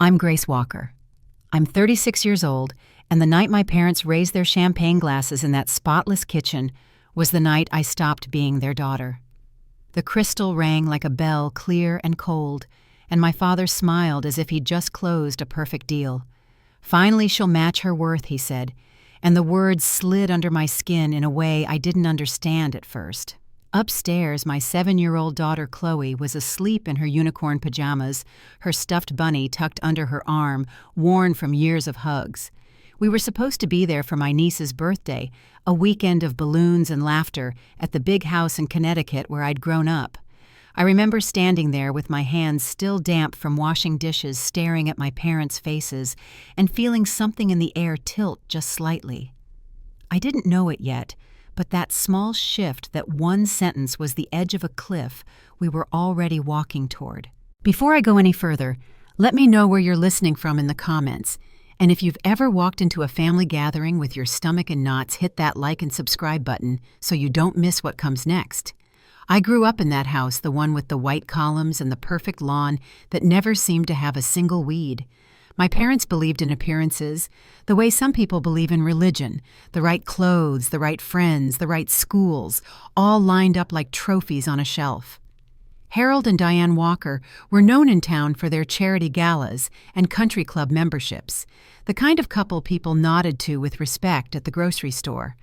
I'm Grace Walker. I'm 36 years old, and the night my parents raised their champagne glasses in that spotless kitchen was the night I stopped being their daughter. The crystal rang like a bell, clear and cold, and my father smiled as if he'd just closed a perfect deal. "Finally she'll match her worth," he said, and the words slid under my skin in a way I didn't understand at first. Upstairs, my 7-year-old daughter Chloe was asleep in her unicorn pajamas, her stuffed bunny tucked under her arm, worn from years of hugs. We were supposed to be there for my niece's birthday, a weekend of balloons and laughter at the big house in Connecticut where I'd grown up. I remember standing there with my hands still damp from washing dishes, staring at my parents' faces and feeling something in the air tilt just slightly. I didn't know it yet, but that small shift, that one sentence, was the edge of a cliff we were already walking toward. Before I go any further, let me know where you're listening from in the comments. And if you've ever walked into a family gathering with your stomach in knots, hit that like and subscribe button so you don't miss what comes next. I grew up in that house, the one with the white columns and the perfect lawn that never seemed to have a single weed. My parents believed in appearances, the way some people believe in religion: the right clothes, the right friends, the right schools, all lined up like trophies on a shelf. Harold and Diane Walker were known in town for their charity galas and country club memberships, the kind of couple people nodded to with respect at the grocery store.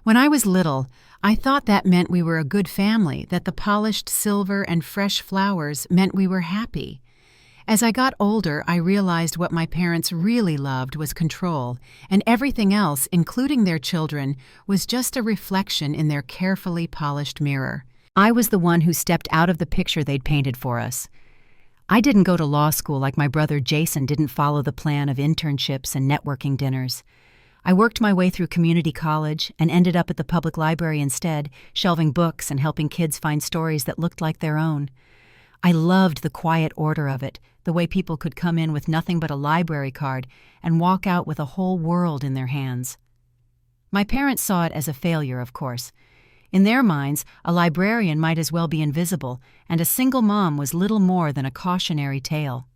When I was little, I thought that meant we were a good family, that the polished silver and fresh flowers meant we were happy. As I got older, I realized what my parents really loved was control, and everything else, including their children, was just a reflection in their carefully polished mirror. I was the one who stepped out of the picture they'd painted for us. I didn't go to law school like my brother Jason didn't follow the plan of internships and networking dinners. I worked my way through community college and ended up at the public library instead, shelving books and helping kids find stories that looked like their own. I loved the quiet order of it, the way people could come in with nothing but a library card and walk out with a whole world in their hands. My parents saw it as a failure, of course. In their minds, a librarian might as well be invisible, and a single mom was little more than a cautionary tale.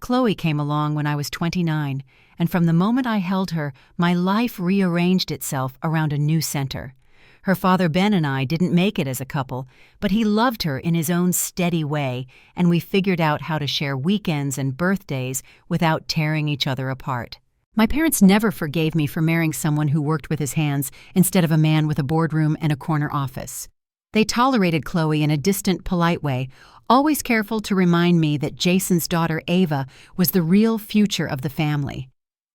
Chloe came along when I was 29, and from the moment I held her, my life rearranged itself around a new center. Her father Ben and I didn't make it as a couple, but he loved her in his own steady way, and we figured out how to share weekends and birthdays without tearing each other apart. My parents never forgave me for marrying someone who worked with his hands instead of a man with a boardroom and a corner office. They tolerated Chloe in a distant, polite way, always careful to remind me that Jason's daughter Ava was the real future of the family.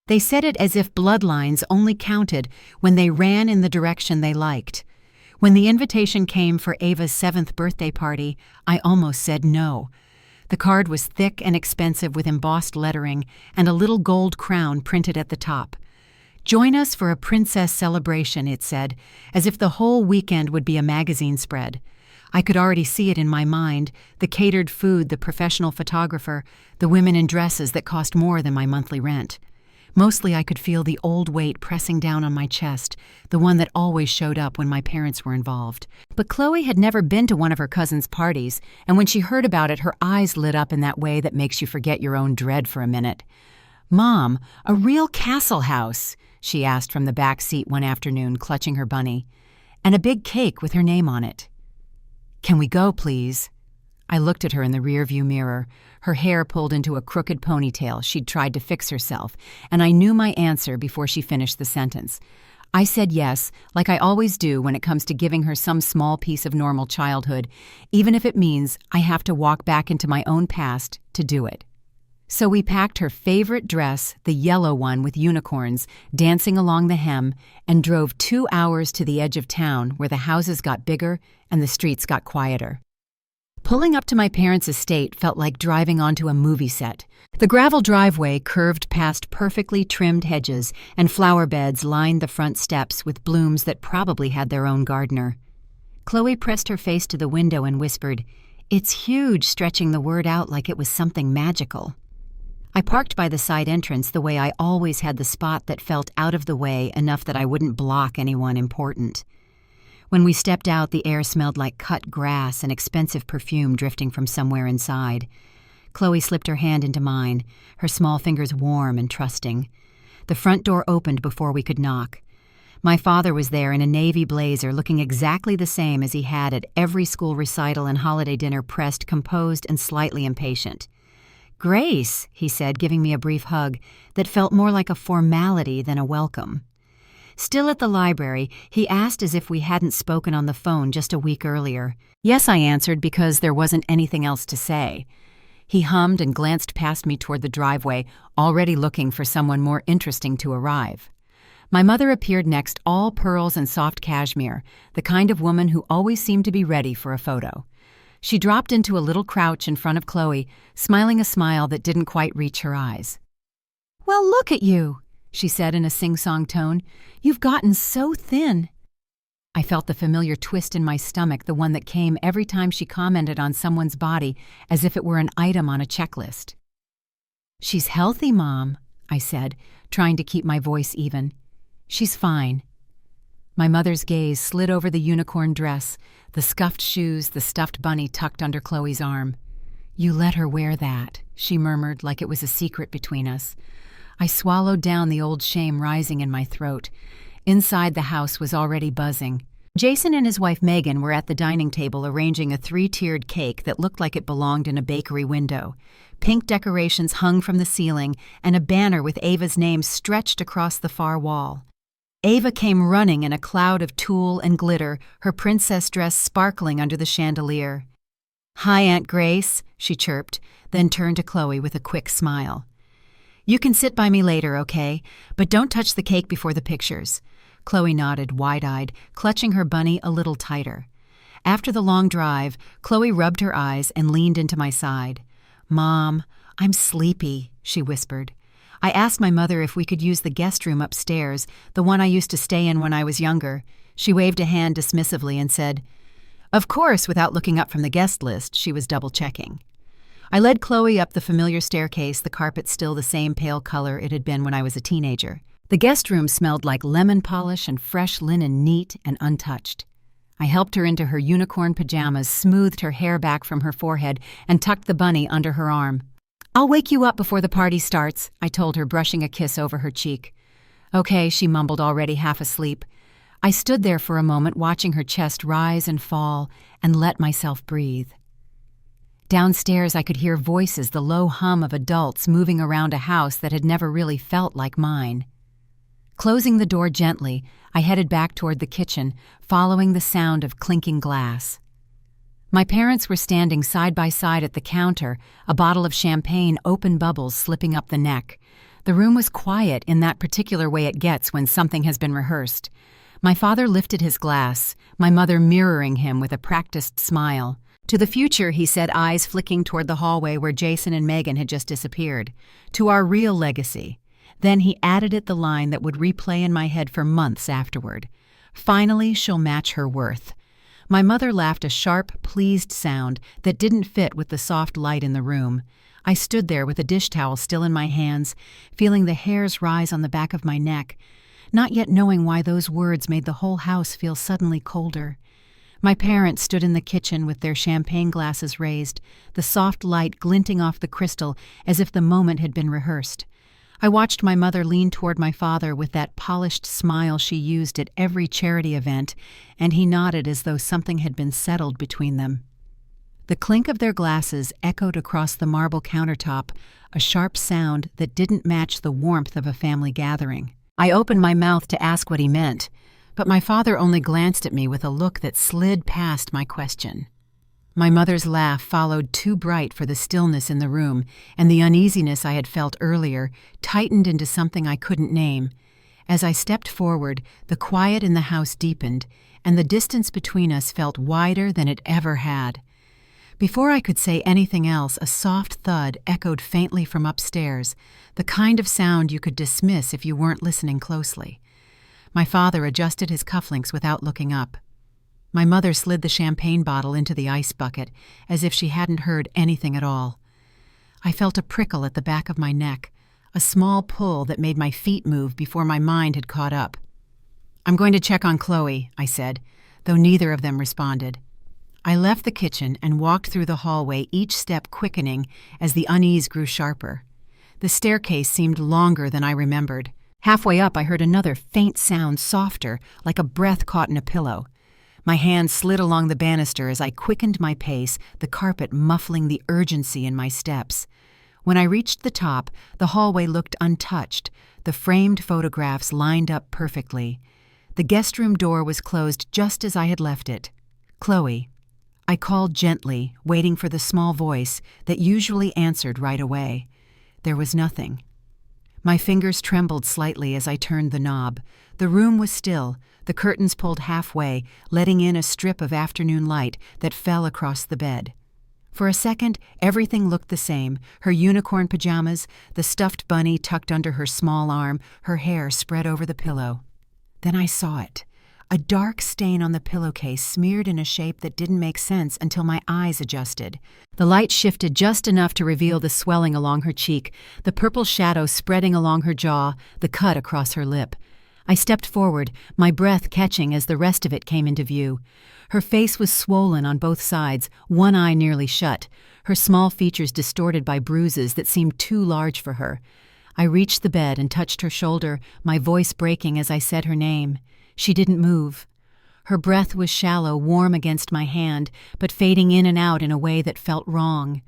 They said it as if bloodlines only counted when they ran in the direction they liked. When the invitation came for Ava's 7th birthday party, I almost said no. The card was thick and expensive with embossed lettering and a little gold crown printed at the top. "Join us for a princess celebration," it said, as if the whole weekend would be a magazine spread. I could already see it in my mind: the catered food, the professional photographer, the women in dresses that cost more than my monthly rent. Mostly I could feel the old weight pressing down on my chest, the one that always showed up when my parents were involved. But Chloe had never been to one of her cousin's parties, and when she heard about it, her eyes lit up in that way that makes you forget your own dread for a minute. "Mom, a real castle house?" she asked from the back seat one afternoon, clutching her bunny. "And a big cake with her name on it." "Can we go, please?" I looked at her in the rearview mirror, her hair pulled into a crooked ponytail she'd tried to fix herself, and I knew my answer before she finished the sentence. I said yes, like I always do when it comes to giving her some small piece of normal childhood, even if it means I have to walk back into my own past to do it. So we packed her favorite dress, the yellow one with unicorns, dancing along the hem, and drove 2 hours to the edge of town where the houses got bigger and the streets got quieter. Pulling up to my parents' estate felt like driving onto a movie set. The gravel driveway curved past perfectly trimmed hedges, and flower beds lined the front steps with blooms that probably had their own gardener. Chloe pressed her face to the window and whispered, "It's huge," stretching the word out like it was something magical. I parked by the side entrance the way I always had the spot that felt out of the way enough that I wouldn't block anyone important. When we stepped out, the air smelled like cut grass and expensive perfume drifting from somewhere inside. Chloe slipped her hand into mine, her small fingers warm and trusting. The front door opened before we could knock. My father was there in a navy blazer, looking exactly the same as he had at every school recital and holiday dinner, pressed, composed, and slightly impatient. "Grace," he said, giving me a brief hug that felt more like a formality than a welcome. Still at the library, he asked as if we hadn't spoken on the phone just a week earlier. Yes, I answered, because there wasn't anything else to say. He hummed and glanced past me toward the driveway, already looking for someone more interesting to arrive. My mother appeared next, all pearls and soft cashmere, the kind of woman who always seemed to be ready for a photo. She dropped into a little crouch in front of Chloe, smiling a smile that didn't quite reach her eyes. "Well, look at you," she said in a sing-song tone. "You've gotten so thin." I felt the familiar twist in my stomach, the one that came every time she commented on someone's body as if it were an item on a checklist. "She's healthy, Mom," I said, trying to keep my voice even. "She's fine." My mother's gaze slid over the unicorn dress, the scuffed shoes, the stuffed bunny tucked under Chloe's arm. "You let her wear that," she murmured, like it was a secret between us. I swallowed down the old shame rising in my throat. Inside, the house was already buzzing. Jason and his wife Megan were at the dining table arranging a 3-tiered cake that looked like it belonged in a bakery window. Pink decorations hung from the ceiling, and a banner with Ava's name stretched across the far wall. Ava came running in a cloud of tulle and glitter, her princess dress sparkling under the chandelier. "Hi, Aunt Grace," she chirped, then turned to Chloe with a quick smile. "You can sit by me later, okay? But don't touch the cake before the pictures." Chloe nodded, wide-eyed, clutching her bunny a little tighter. After the long drive, Chloe rubbed her eyes and leaned into my side. "Mom, I'm sleepy," she whispered. I asked my mother if we could use the guest room upstairs, the one I used to stay in when I was younger. She waved a hand dismissively and said, "Of course," without looking up from the guest list. She was double-checking. I led Chloe up the familiar staircase, the carpet still the same pale color it had been when I was a teenager. The guest room smelled like lemon polish and fresh linen, neat and untouched. I helped her into her unicorn pajamas, smoothed her hair back from her forehead, and tucked the bunny under her arm. "I'll wake you up before the party starts," I told her, brushing a kiss over her cheek. "Okay," she mumbled, already half asleep. I stood there for a moment, watching her chest rise and fall, and let myself breathe. Downstairs, I could hear voices, the low hum of adults moving around a house that had never really felt like mine. Closing the door gently, I headed back toward the kitchen, following the sound of clinking glass. My parents were standing side by side at the counter, a bottle of champagne, open bubbles slipping up the neck. The room was quiet in that particular way it gets when something has been rehearsed. My father lifted his glass, my mother mirroring him with a practiced smile. "To the future," he said, eyes flicking toward the hallway where Jason and Megan had just disappeared. "To our real legacy." Then he added it, the line that would replay in my head for months afterward. "Finally, she'll match her worth." My mother laughed, a sharp, pleased sound that didn't fit with the soft light in the room. I stood there with a dish towel still in my hands, feeling the hairs rise on the back of my neck, not yet knowing why those words made the whole house feel suddenly colder. My parents stood in the kitchen with their champagne glasses raised, the soft light glinting off the crystal as if the moment had been rehearsed. I watched my mother lean toward my father with that polished smile she used at every charity event, and he nodded as though something had been settled between them. The clink of their glasses echoed across the marble countertop, a sharp sound that didn't match the warmth of a family gathering. I opened my mouth to ask what he meant, but my father only glanced at me with a look that slid past my question. My mother's laugh followed, too bright for the stillness in the room, and the uneasiness I had felt earlier tightened into something I couldn't name. As I stepped forward, the quiet in the house deepened, and the distance between us felt wider than it ever had. Before I could say anything else, a soft thud echoed faintly from upstairs, the kind of sound you could dismiss if you weren't listening closely. My father adjusted his cufflinks without looking up. My mother slid the champagne bottle into the ice bucket, as if she hadn't heard anything at all. I felt a prickle at the back of my neck, a small pull that made my feet move before my mind had caught up. "I'm going to check on Chloe," I said, though neither of them responded. I left the kitchen and walked through the hallway, each step quickening as the unease grew sharper. The staircase seemed longer than I remembered. Halfway up, I heard another faint sound, softer, like a breath caught in a pillow. My hand slid along the banister as I quickened my pace, the carpet muffling the urgency in my steps. When I reached the top, the hallway looked untouched, the framed photographs lined up perfectly. The guest room door was closed just as I had left it. "Chloe." I called gently, waiting for the small voice that usually answered right away. There was nothing. My fingers trembled slightly as I turned the knob. The room was still, the curtains pulled halfway, letting in a strip of afternoon light that fell across the bed. For a second, everything looked the same: her unicorn pajamas, the stuffed bunny tucked under her small arm, her hair spread over the pillow. Then I saw it. A dark stain on the pillowcase, smeared in a shape that didn't make sense until my eyes adjusted. The light shifted just enough to reveal the swelling along her cheek, the purple shadow spreading along her jaw, the cut across her lip. I stepped forward, my breath catching as the rest of it came into view. Her face was swollen on both sides, one eye nearly shut, her small features distorted by bruises that seemed too large for her. I reached the bed and touched her shoulder, my voice breaking as I said her name. She didn't move. Her breath was shallow, warm against my hand, but fading in and out in a way that felt wrong.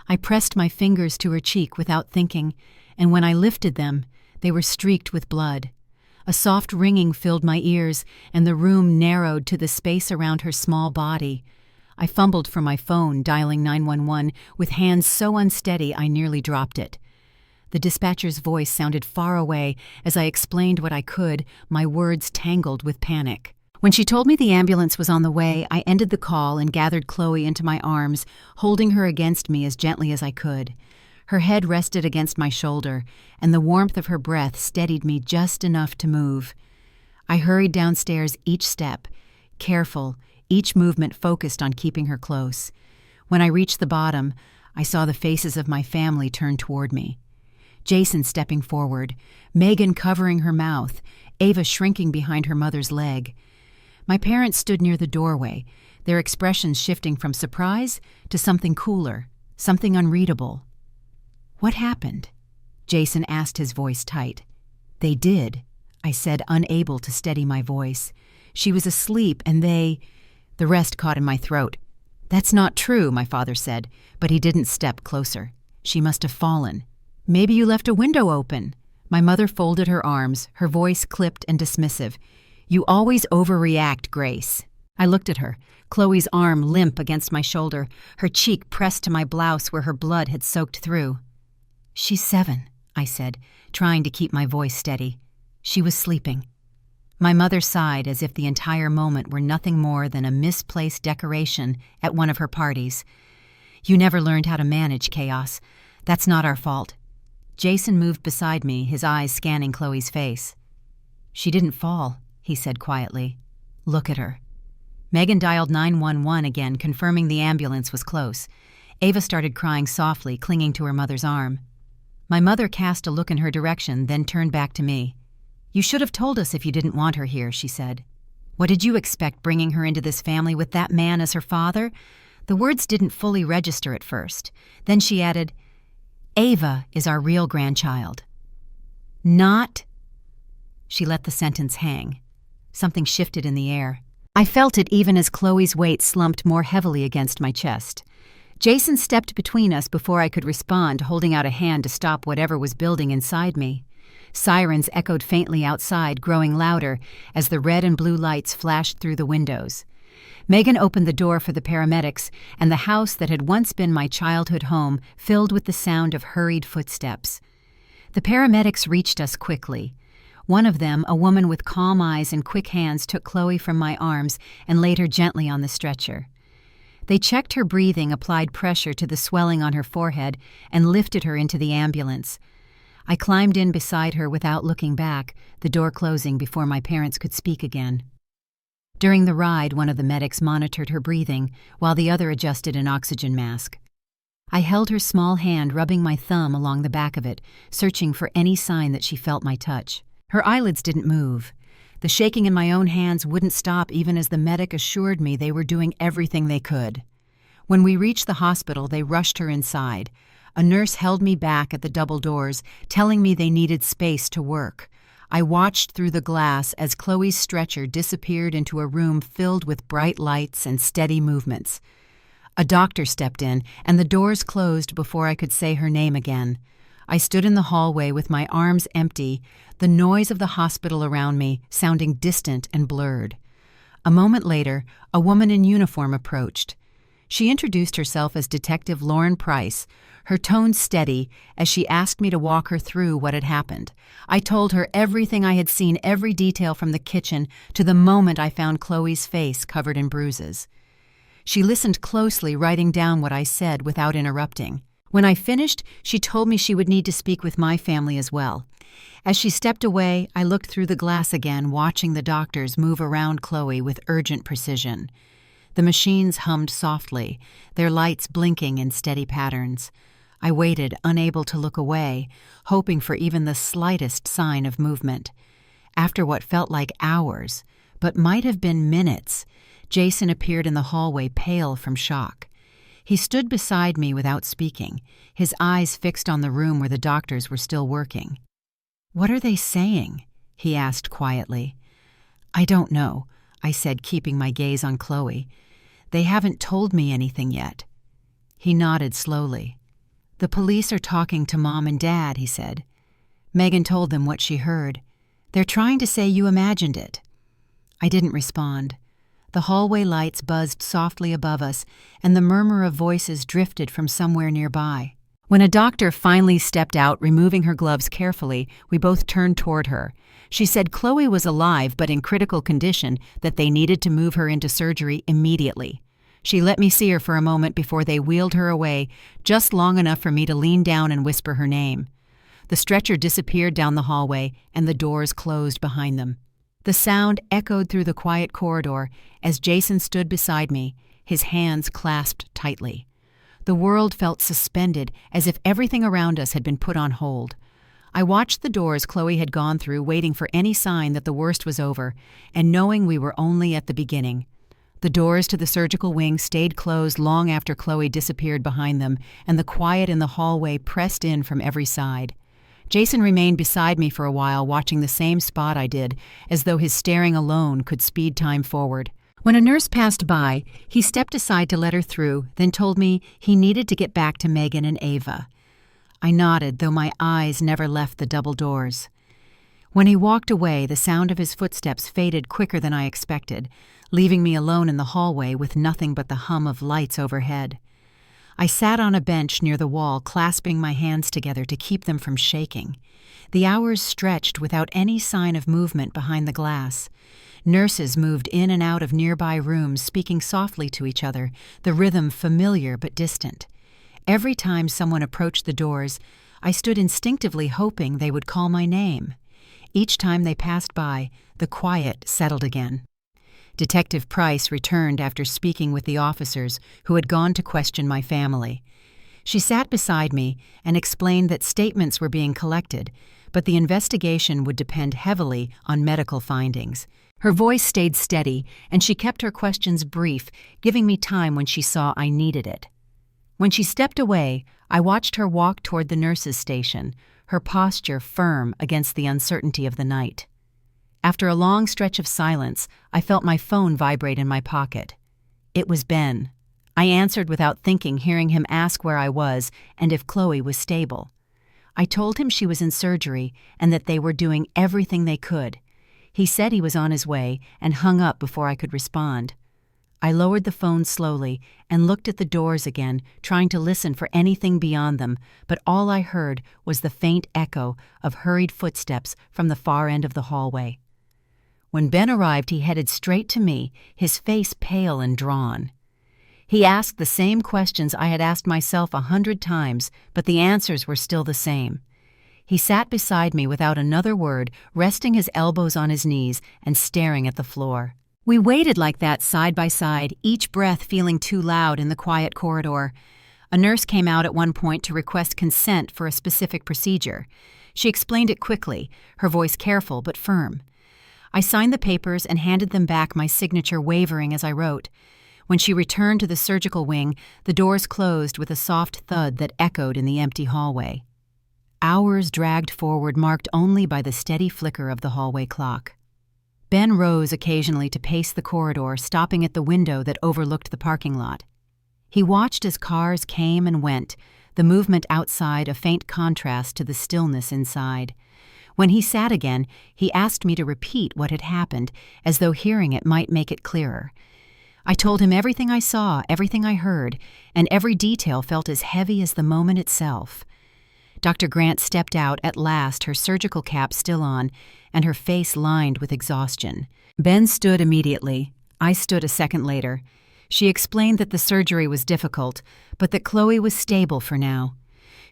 I pressed my fingers to her cheek without thinking, and when I lifted them, they were streaked with blood. A soft ringing filled my ears, and the room narrowed to the space around her small body. I fumbled for my phone, dialing 911, with hands so unsteady I nearly dropped it. The dispatcher's voice sounded far away as I explained what I could, my words tangled with panic. When she told me the ambulance was on the way, I ended the call and gathered Chloe into my arms, holding her against me as gently as I could. Her head rested against my shoulder, and the warmth of her breath steadied me just enough to move. I hurried downstairs each step, careful, each movement focused on keeping her close. When I reached the bottom, I saw the faces of my family turn toward me. Jason stepping forward, Megan covering her mouth, Ava shrinking behind her mother's leg. My parents stood near the doorway, their expressions shifting from surprise to something cooler, something unreadable. "What happened?" Jason asked, his voice tight. "They did," I said, unable to steady my voice. "She was asleep and they—" The rest caught in my throat. "That's not true," my father said, but he didn't step closer. "She must have fallen." "Maybe you left a window open." My mother folded her arms, her voice clipped and dismissive. "You always overreact, Grace." I looked at her, Chloe's arm limp against my shoulder, her cheek pressed to my blouse where her blood had soaked through. "She's 7, I said, trying to keep my voice steady. She was sleeping. My mother sighed as if the entire moment were nothing more than a misplaced decoration at one of her parties. "You never learned how to manage chaos. That's not our fault." Jason moved beside me, his eyes scanning Chloe's face. "She didn't fall," he said quietly. "Look at her." Megan dialed 911 again, confirming the ambulance was close. Ava started crying softly, clinging to her mother's arm. My mother cast a look in her direction, then turned back to me. "You should have told us if you didn't want her here," she said. "What did you expect, bringing her into this family with that man as her father?" The words didn't fully register at first. Then she added, "Ava is our real grandchild." "Not—" She let the sentence hang. Something shifted in the air. I felt it even as Chloe's weight slumped more heavily against my chest. Jason stepped between us before I could respond, holding out a hand to stop whatever was building inside me. Sirens echoed faintly outside, growing louder as the red and blue lights flashed through the windows. Megan opened the door for the paramedics, and the house that had once been my childhood home filled with the sound of hurried footsteps. The paramedics reached us quickly. One of them, a woman with calm eyes and quick hands, took Chloe from my arms and laid her gently on the stretcher. They checked her breathing, applied pressure to the swelling on her forehead, and lifted her into the ambulance. I climbed in beside her without looking back, the door closing before my parents could speak again. During the ride, one of the medics monitored her breathing, while the other adjusted an oxygen mask. I held her small hand, rubbing my thumb along the back of it, searching for any sign that she felt my touch. Her eyelids didn't move. The shaking in my own hands wouldn't stop even as the medic assured me they were doing everything they could. When we reached the hospital, they rushed her inside. A nurse held me back at the double doors, telling me they needed space to work. I watched through the glass as Chloe's stretcher disappeared into a room filled with bright lights and steady movements. A doctor stepped in, and the doors closed before I could say her name again. I stood in the hallway with my arms empty, the noise of the hospital around me sounding distant and blurred. A moment later, a woman in uniform approached. She introduced herself as Detective Lauren Price, her tone steady as she asked me to walk her through what had happened. I told her everything I had seen, every detail from the kitchen to the moment I found Chloe's face covered in bruises. She listened closely, writing down what I said without interrupting. When I finished, she told me she would need to speak with my family as well. As she stepped away, I looked through the glass again, watching the doctors move around Chloe with urgent precision. The machines hummed softly, their lights blinking in steady patterns. I waited, unable to look away, hoping for even the slightest sign of movement. After what felt like hours, but might have been minutes, Jason appeared in the hallway, pale from shock. He stood beside me without speaking, his eyes fixed on the room where the doctors were still working. "What are they saying?" he asked quietly. "I don't know," I said, keeping my gaze on Chloe. "They haven't told me anything yet." He nodded slowly. "The police are talking to Mom and Dad," he said. "Megan told them what she heard. They're trying to say you imagined it." I didn't respond. The hallway lights buzzed softly above us, and the murmur of voices drifted from somewhere nearby. When a doctor finally stepped out, removing her gloves carefully, we both turned toward her. She said Chloe was alive but in critical condition, that they needed to move her into surgery immediately. She let me see her for a moment before they wheeled her away, just long enough for me to lean down and whisper her name. The stretcher disappeared down the hallway, and the doors closed behind them. The sound echoed through the quiet corridor as Jason stood beside me, his hands clasped tightly. The world felt suspended, as if everything around us had been put on hold. I watched the doors Chloe had gone through, waiting for any sign that the worst was over, and knowing we were only at the beginning. The doors to the surgical wing stayed closed long after Chloe disappeared behind them, and the quiet in the hallway pressed in from every side. Jason remained beside me for a while, watching the same spot I did, as though his staring alone could speed time forward. When a nurse passed by, he stepped aside to let her through, then told me he needed to get back to Megan and Ava. I nodded, though my eyes never left the double doors. When he walked away, the sound of his footsteps faded quicker than I expected, leaving me alone in the hallway with nothing but the hum of lights overhead. I sat on a bench near the wall, clasping my hands together to keep them from shaking. The hours stretched without any sign of movement behind the glass. Nurses moved in and out of nearby rooms, speaking softly to each other, the rhythm familiar but distant. Every time someone approached the doors, I stood instinctively hoping they would call my name. Each time they passed by, the quiet settled again. Detective Price returned after speaking with the officers who had gone to question my family. She sat beside me and explained that statements were being collected, but the investigation would depend heavily on medical findings. Her voice stayed steady, and she kept her questions brief, giving me time when she saw I needed it. When she stepped away, I watched her walk toward the nurses' station, her posture firm against the uncertainty of the night. After a long stretch of silence, I felt my phone vibrate in my pocket. It was Ben. I answered without thinking, hearing him ask where I was and if Chloe was stable. I told him she was in surgery and that they were doing everything they could. He said he was on his way and hung up before I could respond. I lowered the phone slowly and looked at the doors again, trying to listen for anything beyond them, but all I heard was the faint echo of hurried footsteps from the far end of the hallway. When Ben arrived, he headed straight to me, his face pale and drawn. He asked the same questions I had asked myself 100 times, but the answers were still the same. He sat beside me without another word, resting his elbows on his knees and staring at the floor. We waited like that side by side, each breath feeling too loud in the quiet corridor. A nurse came out at one point to request consent for a specific procedure. She explained it quickly, her voice careful but firm. I signed the papers and handed them back, my signature wavering as I wrote. When she returned to the surgical wing, the doors closed with a soft thud that echoed in the empty hallway. Hours dragged forward, marked only by the steady flicker of the hallway clock. Ben rose occasionally to pace the corridor, stopping at the window that overlooked the parking lot. He watched as cars came and went, the movement outside a faint contrast to the stillness inside. When he sat again, he asked me to repeat what had happened, as though hearing it might make it clearer. I told him everything I saw, everything I heard, and every detail felt as heavy as the moment itself. Dr. Grant stepped out at last, her surgical cap still on, and her face lined with exhaustion. Ben stood immediately. I stood a second later. She explained that the surgery was difficult, but that Chloe was stable for now.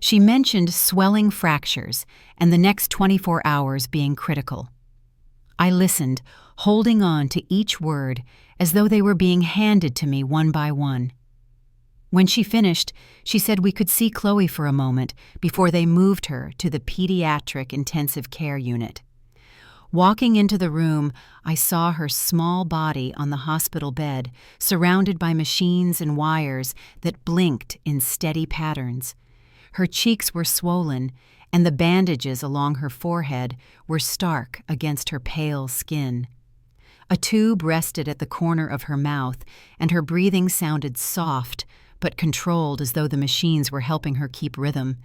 She mentioned swelling fractures and the next 24 hours being critical. I listened, holding on to each word as though they were being handed to me one by one. When she finished, she said we could see Chloe for a moment before they moved her to the pediatric intensive care unit. Walking into the room, I saw her small body on the hospital bed, surrounded by machines and wires that blinked in steady patterns. Her cheeks were swollen, and the bandages along her forehead were stark against her pale skin. A tube rested at the corner of her mouth, and her breathing sounded soft but controlled, as though the machines were helping her keep rhythm.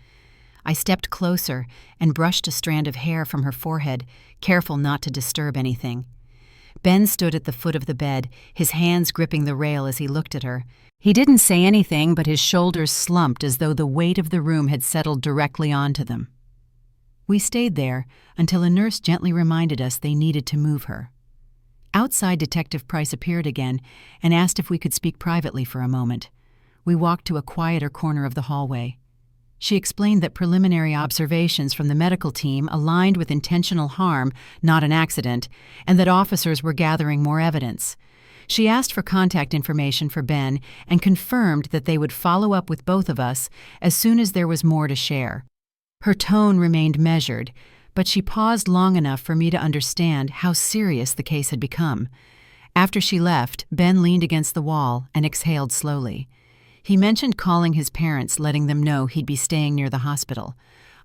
I stepped closer and brushed a strand of hair from her forehead, careful not to disturb anything. Ben stood at the foot of the bed, his hands gripping the rail as he looked at her. He didn't say anything, but his shoulders slumped as though the weight of the room had settled directly onto them. We stayed there until a nurse gently reminded us they needed to move her. Outside, Detective Price appeared again and asked if we could speak privately for a moment. We walked to a quieter corner of the hallway. She explained that preliminary observations from the medical team aligned with intentional harm, not an accident, and that officers were gathering more evidence. She asked for contact information for Ben and confirmed that they would follow up with both of us as soon as there was more to share. Her tone remained measured, but she paused long enough for me to understand how serious the case had become. After she left, Ben leaned against the wall and exhaled slowly. He mentioned calling his parents, letting them know he'd be staying near the hospital.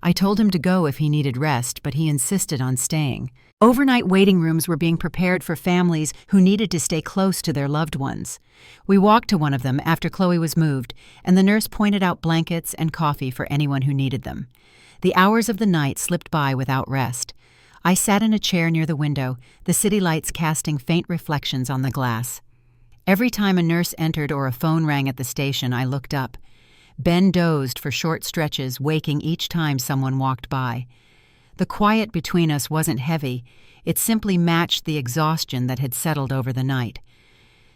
I told him to go if he needed rest, but he insisted on staying. Overnight waiting rooms were being prepared for families who needed to stay close to their loved ones. We walked to one of them after Chloe was moved, and the nurse pointed out blankets and coffee for anyone who needed them. The hours of the night slipped by without rest. I sat in a chair near the window, the city lights casting faint reflections on the glass. Every time a nurse entered or a phone rang at the station, I looked up. Ben dozed for short stretches, waking each time someone walked by. The quiet between us wasn't heavy. It simply matched the exhaustion that had settled over the night.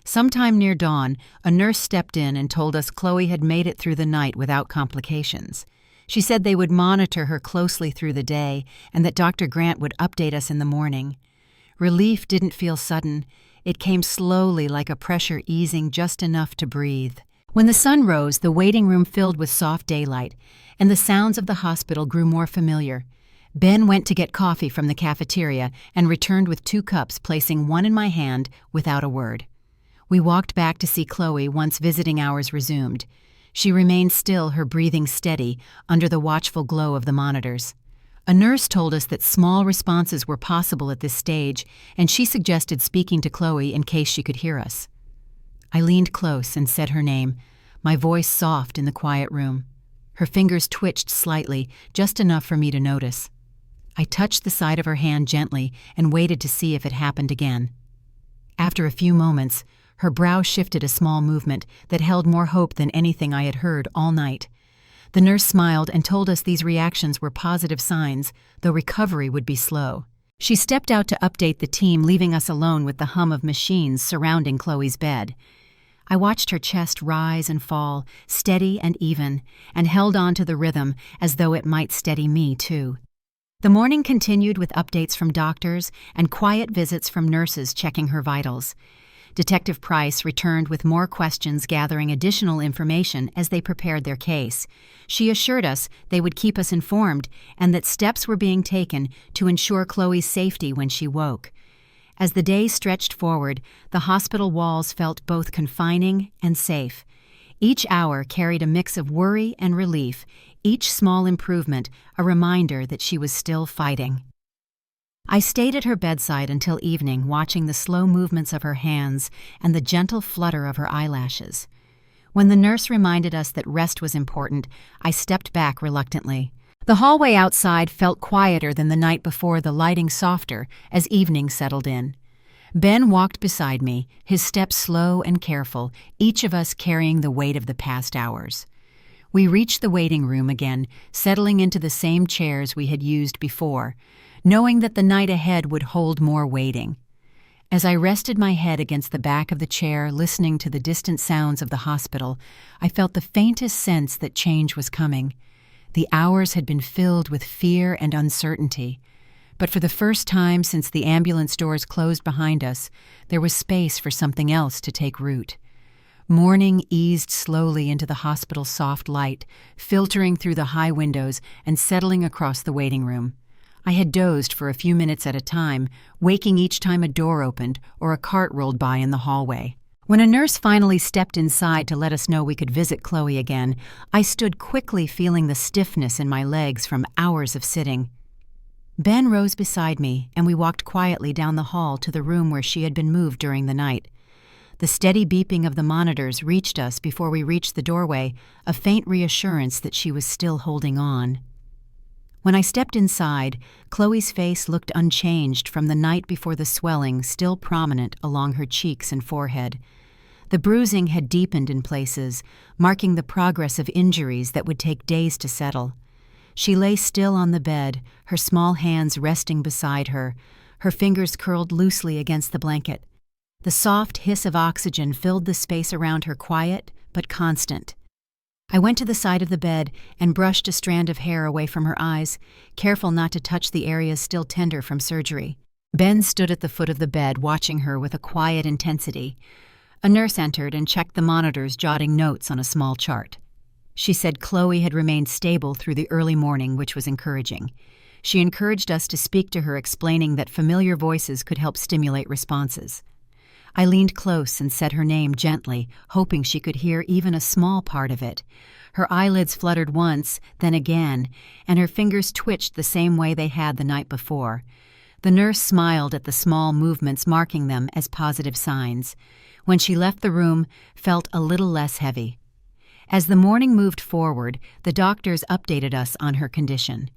Sometime near dawn, a nurse stepped in and told us Chloe had made it through the night without complications. She said they would monitor her closely through the day and that Dr. Grant would update us in the morning. Relief didn't feel sudden. It came slowly, like a pressure easing just enough to breathe. When the sun rose, the waiting room filled with soft daylight, and the sounds of the hospital grew more familiar. Ben went to get coffee from the cafeteria and returned with 2 cups, placing one in my hand without a word. We walked back to see Chloe once visiting hours resumed. She remained still, her breathing steady, under the watchful glow of the monitors. A nurse told us that small responses were possible at this stage, and she suggested speaking to Chloe in case she could hear us. I leaned close and said her name, my voice soft in the quiet room. Her fingers twitched slightly, just enough for me to notice. I touched the side of her hand gently and waited to see if it happened again. After a few moments, her brow shifted a small movement that held more hope than anything I had heard all night. The nurse smiled and told us these reactions were positive signs, though recovery would be slow. She stepped out to update the team, leaving us alone with the hum of machines surrounding Chloe's bed. I watched her chest rise and fall, steady and even, and held on to the rhythm as though it might steady me too. The morning continued with updates from doctors and quiet visits from nurses checking her vitals. Detective Price returned with more questions, gathering additional information as they prepared their case. She assured us they would keep us informed and that steps were being taken to ensure Chloe's safety when she woke. As the day stretched forward, the hospital walls felt both confining and safe. Each hour carried a mix of worry and relief, each small improvement a reminder that she was still fighting. I stayed at her bedside until evening, watching the slow movements of her hands and the gentle flutter of her eyelashes. When the nurse reminded us that rest was important, I stepped back reluctantly. The hallway outside felt quieter than the night before, the lighting softer as evening settled in. Ben walked beside me, his steps slow and careful, each of us carrying the weight of the past hours. We reached the waiting room again, settling into the same chairs we had used before, knowing that the night ahead would hold more waiting. As I rested my head against the back of the chair, listening to the distant sounds of the hospital, I felt the faintest sense that change was coming. The hours had been filled with fear and uncertainty. But for the first time since the ambulance doors closed behind us, there was space for something else to take root. Morning eased slowly into the hospital's soft light, filtering through the high windows and settling across the waiting room. I had dozed for a few minutes at a time, waking each time a door opened or a cart rolled by in the hallway. When a nurse finally stepped inside to let us know we could visit Chloe again, I stood quickly, feeling the stiffness in my legs from hours of sitting. Ben rose beside me, and we walked quietly down the hall to the room where she had been moved during the night. The steady beeping of the monitors reached us before we reached the doorway, a faint reassurance that she was still holding on. When I stepped inside, Chloe's face looked unchanged from the night before, the swelling still prominent along her cheeks and forehead. The bruising had deepened in places, marking the progress of injuries that would take days to settle. She lay still on the bed, her small hands resting beside her, her fingers curled loosely against the blanket. The soft hiss of oxygen filled the space around her, quiet but constant. I went to the side of the bed and brushed a strand of hair away from her eyes, careful not to touch the areas still tender from surgery. Ben stood at the foot of the bed, watching her with a quiet intensity. A nurse entered and checked the monitors, jotting notes on a small chart. She said Chloe had remained stable through the early morning, which was encouraging. She encouraged us to speak to her, explaining that familiar voices could help stimulate responses. I leaned close and said her name gently, hoping she could hear even a small part of it. Her eyelids fluttered once, then again, and her fingers twitched the same way they had the night before. The nurse smiled at the small movements, marking them as positive signs. When she left the room, felt a little less heavy. As the morning moved forward, the doctors updated us on her condition.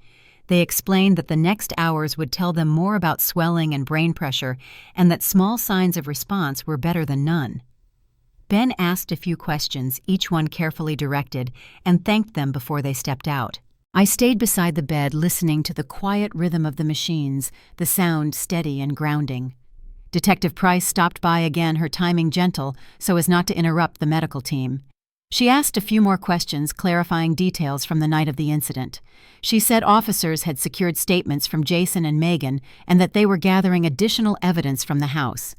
They explained that the next hours would tell them more about swelling and brain pressure, and that small signs of response were better than none. Ben asked a few questions, each one carefully directed, and thanked them before they stepped out. I stayed beside the bed, listening to the quiet rhythm of the machines, the sound steady and grounding. Detective Price stopped by again, her timing gentle so as not to interrupt the medical team. She asked a few more questions, clarifying details from the night of the incident. She said officers had secured statements from Jason and Megan and that they were gathering additional evidence from the house.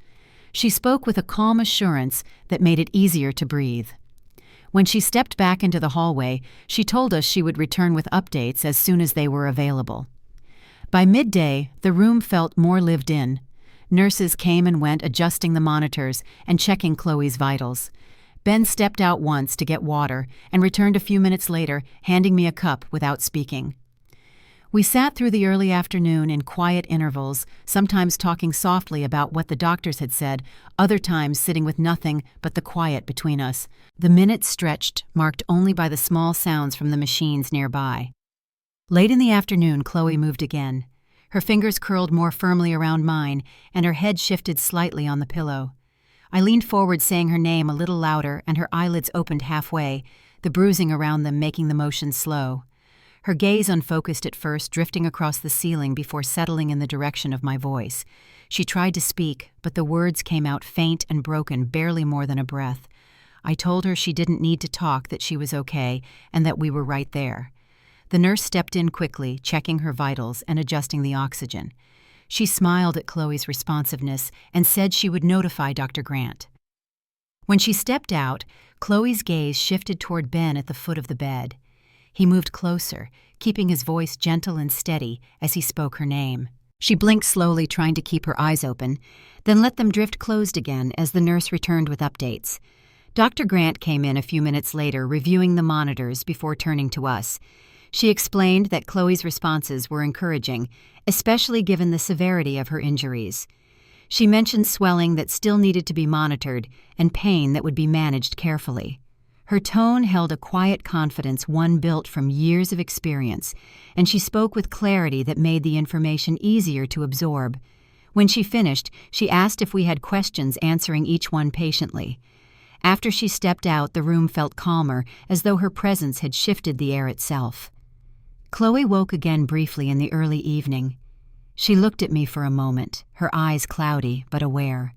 She spoke with a calm assurance that made it easier to breathe. When she stepped back into the hallway, she told us she would return with updates as soon as they were available. By midday, the room felt more lived in. Nurses came and went, adjusting the monitors and checking Chloe's vitals. Ben stepped out once to get water and returned a few minutes later, handing me a cup without speaking. We sat through the early afternoon in quiet intervals, sometimes talking softly about what the doctors had said, other times sitting with nothing but the quiet between us. The minutes stretched, marked only by the small sounds from the machines nearby. Late in the afternoon, Chloe moved again. Her fingers curled more firmly around mine, and her head shifted slightly on the pillow. I leaned forward, saying her name a little louder, and her eyelids opened halfway, the bruising around them making the motion slow. Her gaze unfocused at first, drifting across the ceiling before settling in the direction of my voice. She tried to speak, but the words came out faint and broken, barely more than a breath. I told her she didn't need to talk, that she was okay, and that we were right there. The nurse stepped in quickly, checking her vitals and adjusting the oxygen. She smiled at Chloe's responsiveness and said she would notify Dr. Grant. When she stepped out, Chloe's gaze shifted toward Ben at the foot of the bed. He moved closer, keeping his voice gentle and steady as he spoke her name. She blinked slowly, trying to keep her eyes open, then let them drift closed again as the nurse returned with updates. Dr. Grant came in a few minutes later, reviewing the monitors before turning to us. She explained that Chloe's responses were encouraging, especially given the severity of her injuries. She mentioned swelling that still needed to be monitored and pain that would be managed carefully. Her tone held a quiet confidence one built from years of experience, and she spoke with clarity that made the information easier to absorb. When she finished, she asked if we had questions, answering each one patiently. After she stepped out, the room felt calmer, as though her presence had shifted the air itself. Chloe woke again briefly in the early evening. She looked at me for a moment, her eyes cloudy but aware.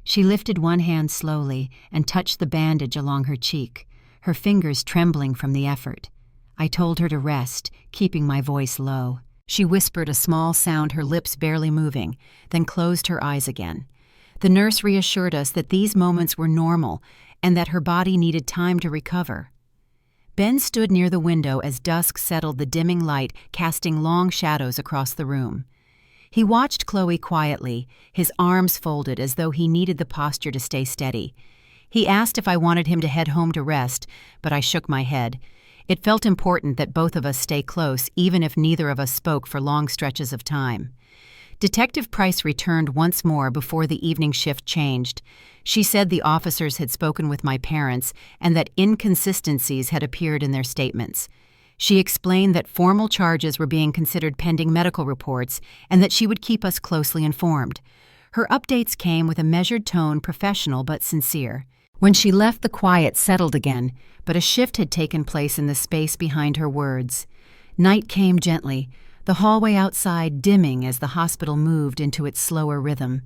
She lifted one hand slowly and touched the bandage along her cheek, her fingers trembling from the effort. I told her to rest, keeping my voice low. She whispered a small sound, her lips barely moving, then closed her eyes again. The nurse reassured us that these moments were normal and that her body needed time to recover. Ben stood near the window as dusk settled, the dimming light casting long shadows across the room. He watched Chloe quietly, his arms folded as though he needed the posture to stay steady. He asked if I wanted him to head home to rest, but I shook my head. It felt important that both of us stay close, even if neither of us spoke for long stretches of time. Detective Price returned once more before the evening shift changed. She said the officers had spoken with my parents and that inconsistencies had appeared in their statements. She explained that formal charges were being considered pending medical reports and that she would keep us closely informed. Her updates came with a measured tone, professional but sincere. When she left, the quiet settled again, but a shift had taken place in the space behind her words. Night came gently, the hallway outside dimming as the hospital moved into its slower rhythm.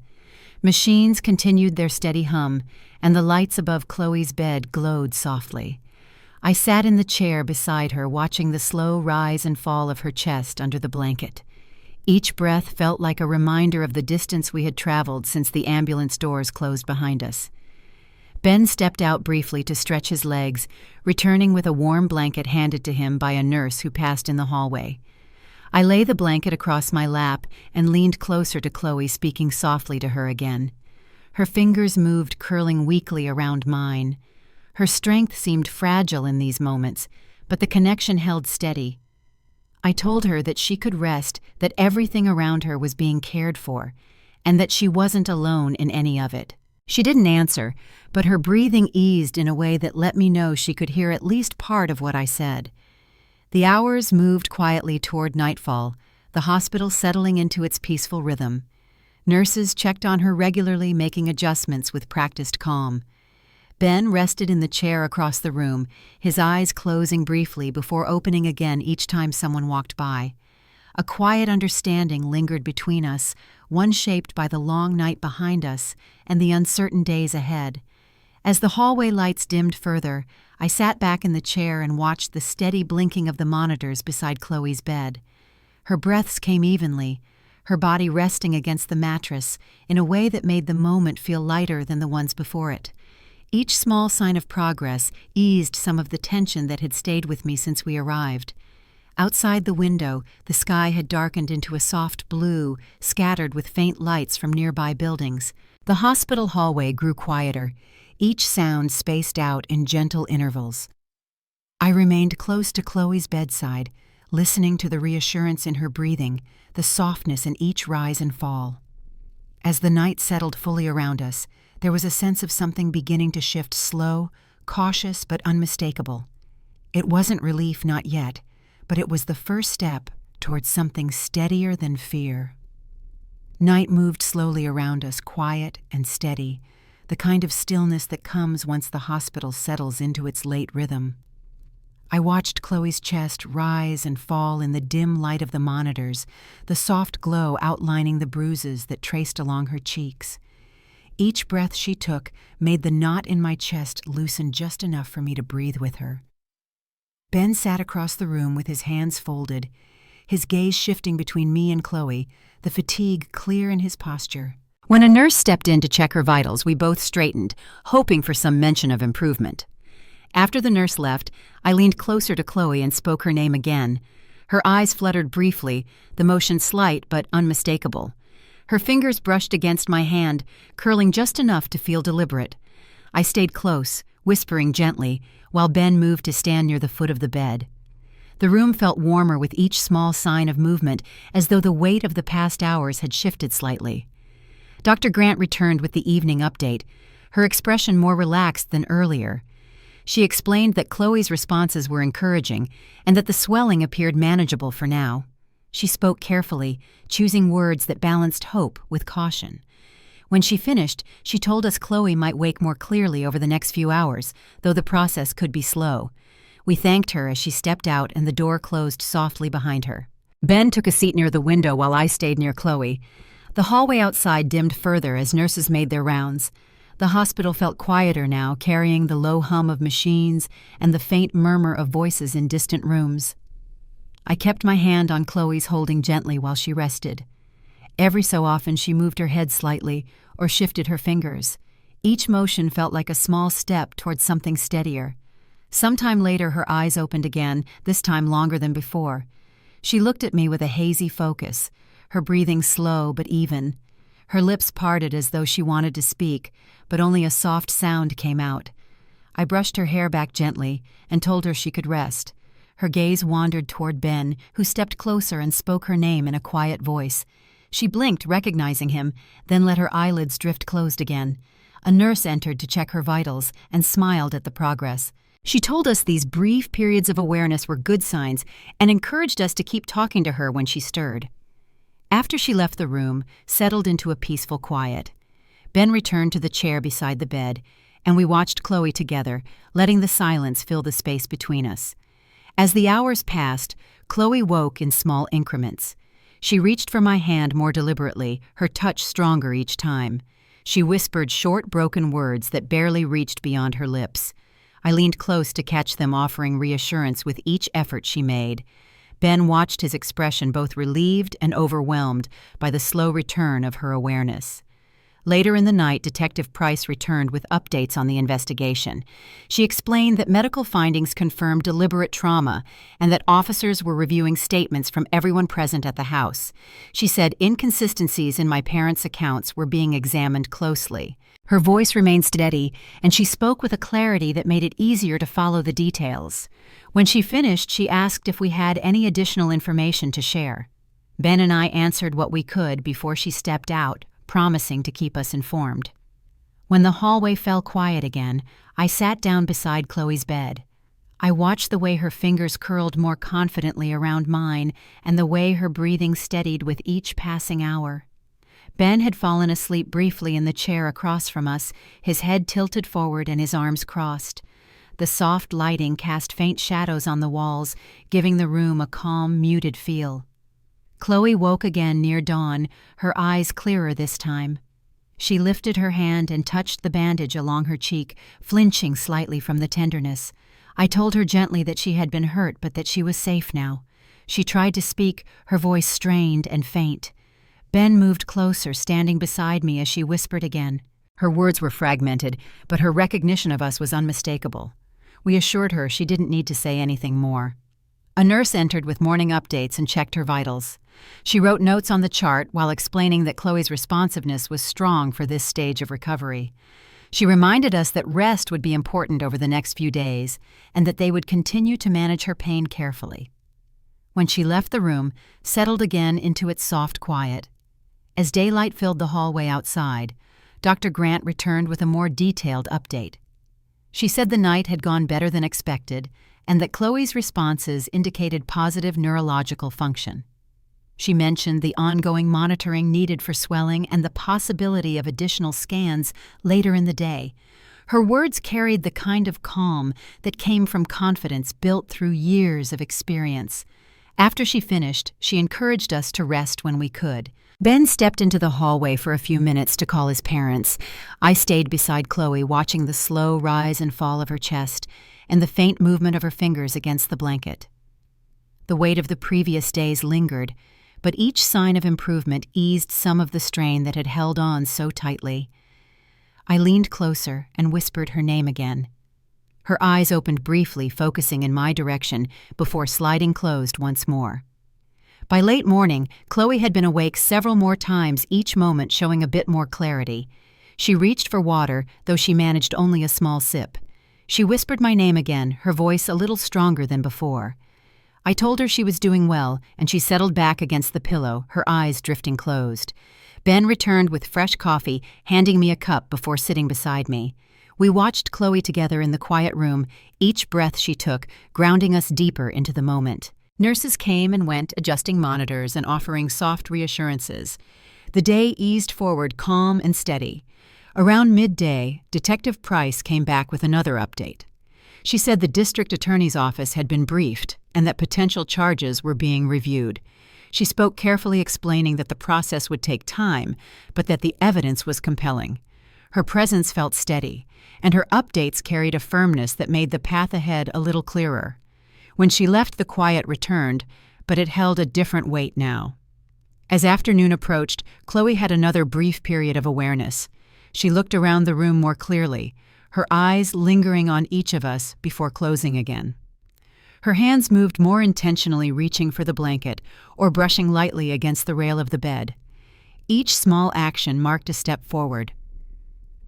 Machines continued their steady hum, and the lights above Chloe's bed glowed softly. I sat in the chair beside her, watching the slow rise and fall of her chest under the blanket. Each breath felt like a reminder of the distance we had traveled since the ambulance doors closed behind us. Ben stepped out briefly to stretch his legs, returning with a warm blanket handed to him by a nurse who passed in the hallway. I lay the blanket across my lap and leaned closer to Chloe, speaking softly to her again. Her fingers moved, curling weakly around mine. Her strength seemed fragile in these moments, but the connection held steady. I told her that she could rest, that everything around her was being cared for, and that she wasn't alone in any of it. She didn't answer, but her breathing eased in a way that let me know she could hear at least part of what I said. The hours moved quietly toward nightfall, the hospital settling into its peaceful rhythm. Nurses checked on her regularly, making adjustments with practiced calm. Ben rested in the chair across the room, his eyes closing briefly before opening again each time someone walked by. A quiet understanding lingered between us, one shaped by the long night behind us and the uncertain days ahead. As the hallway lights dimmed further, I sat back in the chair and watched the steady blinking of the monitors beside Chloe's bed. Her breaths came evenly, her body resting against the mattress in a way that made the moment feel lighter than the ones before it. Each small sign of progress eased some of the tension that had stayed with me since we arrived. Outside the window, the sky had darkened into a soft blue, scattered with faint lights from nearby buildings. The hospital hallway grew quieter, each sound spaced out in gentle intervals. I remained close to Chloe's bedside, listening to the reassurance in her breathing, the softness in each rise and fall. As the night settled fully around us, there was a sense of something beginning to shift, slow, cautious, but unmistakable. It wasn't relief, not yet, but it was the first step towards something steadier than fear. Night moved slowly around us, quiet and steady, the kind of stillness that comes once the hospital settles into its late rhythm. I watched Chloe's chest rise and fall in the dim light of the monitors, the soft glow outlining the bruises that traced along her cheeks. Each breath she took made the knot in my chest loosen just enough for me to breathe with her. Ben sat across the room with his hands folded, his gaze shifting between me and Chloe, the fatigue clear in his posture. When a nurse stepped in to check her vitals, we both straightened, hoping for some mention of improvement. After the nurse left, I leaned closer to Chloe and spoke her name again. Her eyes fluttered briefly, the motion slight but unmistakable. Her fingers brushed against my hand, curling just enough to feel deliberate. I stayed close, whispering gently, while Ben moved to stand near the foot of the bed. The room felt warmer with each small sign of movement, as though the weight of the past hours had shifted slightly. Dr. Grant returned with the evening update, her expression more relaxed than earlier. She explained that Chloe's responses were encouraging and that the swelling appeared manageable for now. She spoke carefully, choosing words that balanced hope with caution. When she finished, she told us Chloe might wake more clearly over the next few hours, though the process could be slow. We thanked her as she stepped out and the door closed softly behind her. Ben took a seat near the window while I stayed near Chloe. The hallway outside dimmed further as nurses made their rounds. The hospital felt quieter now, carrying the low hum of machines and the faint murmur of voices in distant rooms. I kept my hand on Chloe's, holding gently while she rested. Every so often she moved her head slightly or shifted her fingers. Each motion felt like a small step towards something steadier. Sometime later her eyes opened again, this time longer than before. She looked at me with a hazy focus, her breathing slow but even. Her lips parted as though she wanted to speak, but only a soft sound came out. I brushed her hair back gently and told her she could rest. Her gaze wandered toward Ben, who stepped closer and spoke her name in a quiet voice. She blinked, recognizing him, then let her eyelids drift closed again. A nurse entered to check her vitals and smiled at the progress. She told us these brief periods of awareness were good signs and encouraged us to keep talking to her when she stirred. After she left the room, settled into a peaceful quiet. Ben returned to the chair beside the bed, and we watched Chloe together, letting the silence fill the space between us. As the hours passed, Chloe woke in small increments. She reached for my hand more deliberately, her touch stronger each time. She whispered short, broken words that barely reached beyond her lips. I leaned close to catch them, offering reassurance with each effort she made. Ben watched his expression, both relieved and overwhelmed by the slow return of her awareness. Later in the night, Detective Price returned with updates on the investigation. She explained that medical findings confirmed deliberate trauma and that officers were reviewing statements from everyone present at the house. She said inconsistencies in my parents' accounts were being examined closely. Her voice remained steady, and she spoke with a clarity that made it easier to follow the details. When she finished, she asked if we had any additional information to share. Ben and I answered what we could before she stepped out, promising to keep us informed. When the hallway fell quiet again, I sat down beside Chloe's bed. I watched the way her fingers curled more confidently around mine and the way her breathing steadied with each passing hour. Ben had fallen asleep briefly in the chair across from us, his head tilted forward and his arms crossed. The soft lighting cast faint shadows on the walls, giving the room a calm, muted feel. Chloe woke again near dawn, her eyes clearer this time. She lifted her hand and touched the bandage along her cheek, flinching slightly from the tenderness. I told her gently that she had been hurt, but that she was safe now. She tried to speak, her voice strained and faint. Ben moved closer, standing beside me as she whispered again. Her words were fragmented, but her recognition of us was unmistakable. We assured her she didn't need to say anything more. A nurse entered with morning updates and checked her vitals. She wrote notes on the chart while explaining that Chloe's responsiveness was strong for this stage of recovery. She reminded us that rest would be important over the next few days and that they would continue to manage her pain carefully. When she left the room, settled again into its soft quiet. As daylight filled the hallway outside, Dr. Grant returned with a more detailed update. She said the night had gone better than expected and that Chloe's responses indicated positive neurological function. She mentioned the ongoing monitoring needed for swelling and the possibility of additional scans later in the day. Her words carried the kind of calm that came from confidence built through years of experience. After she finished, she encouraged us to rest when we could. Ben stepped into the hallway for a few minutes to call his parents. I stayed beside Chloe, watching the slow rise and fall of her chest and the faint movement of her fingers against the blanket. The weight of the previous days lingered, but each sign of improvement eased some of the strain that had held on so tightly. I leaned closer and whispered her name again. Her eyes opened briefly, focusing in my direction before sliding closed once more. By late morning, Chloe had been awake several more times, each moment showing a bit more clarity. She reached for water, though she managed only a small sip. She whispered my name again, her voice a little stronger than before. I told her she was doing well, and she settled back against the pillow, her eyes drifting closed. Ben returned with fresh coffee, handing me a cup before sitting beside me. We watched Chloe together in the quiet room, each breath she took grounding us deeper into the moment. Nurses came and went, adjusting monitors and offering soft reassurances. The day eased forward calm and steady. Around midday, Detective Price came back with another update. She said the district attorney's office had been briefed and that potential charges were being reviewed. She spoke carefully, explaining that the process would take time, but that the evidence was compelling. Her presence felt steady, and her updates carried a firmness that made the path ahead a little clearer. When she left, the quiet returned, but it held a different weight now. As afternoon approached, Chloe had another brief period of awareness. She looked around the room more clearly, her eyes lingering on each of us before closing again. Her hands moved more intentionally, reaching for the blanket or brushing lightly against the rail of the bed. Each small action marked a step forward.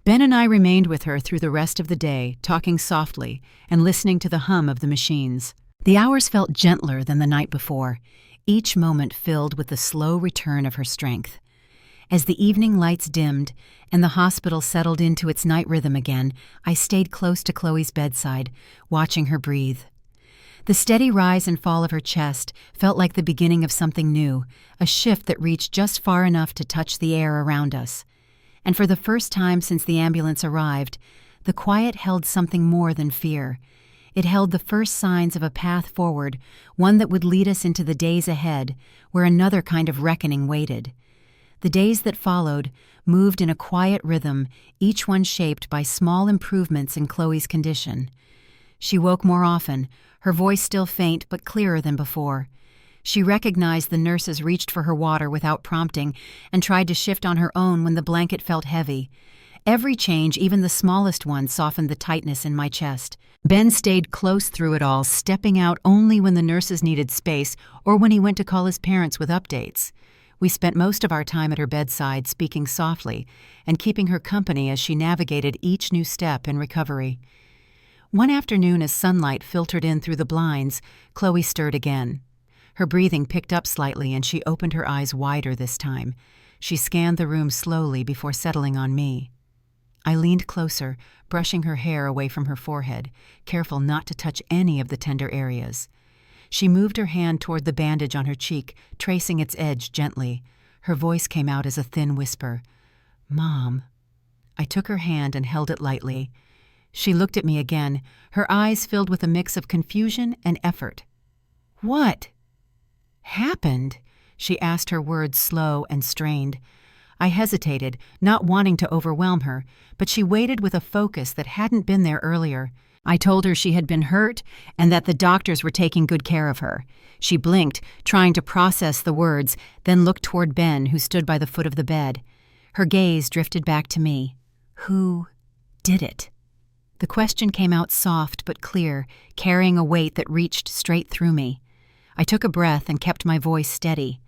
Ben and I remained with her through the rest of the day, talking softly and listening to the hum of the machines. The hours felt gentler than the night before, each moment filled with the slow return of her strength. As the evening lights dimmed and the hospital settled into its night rhythm again, I stayed close to Chloe's bedside, watching her breathe. The steady rise and fall of her chest felt like the beginning of something new, a shift that reached just far enough to touch the air around us. And for the first time since the ambulance arrived, the quiet held something more than fear. It held the first signs of a path forward, one that would lead us into the days ahead, where another kind of reckoning waited. The days that followed moved in a quiet rhythm, each one shaped by small improvements in Chloe's condition. She woke more often, her voice still faint but clearer than before. She recognized the nurses reached for her water without prompting and tried to shift on her own when the blanket felt heavy. Every change, even the smallest one, softened the tightness in my chest. Ben stayed close through it all, stepping out only when the nurses needed space or when he went to call his parents with updates. We spent most of our time at her bedside, speaking softly and keeping her company as she navigated each new step in recovery. One afternoon, as sunlight filtered in through the blinds, Chloe stirred again. Her breathing picked up slightly and she opened her eyes wider this time. She scanned the room slowly before settling on me. I leaned closer, brushing her hair away from her forehead, careful not to touch any of the tender areas. She moved her hand toward the bandage on her cheek, tracing its edge gently. Her voice came out as a thin whisper. "Mom." I took her hand and held it lightly. She looked at me again, her eyes filled with a mix of confusion and effort. "What happened?" she asked, her words slow and strained. I hesitated, not wanting to overwhelm her, but she waited with a focus that hadn't been there earlier. I told her she had been hurt and that the doctors were taking good care of her. She blinked, trying to process the words, then looked toward Ben, who stood by the foot of the bed. Her gaze drifted back to me. Who did it? The question came out soft but clear, carrying a weight that reached straight through me. I took a breath and kept my voice steady.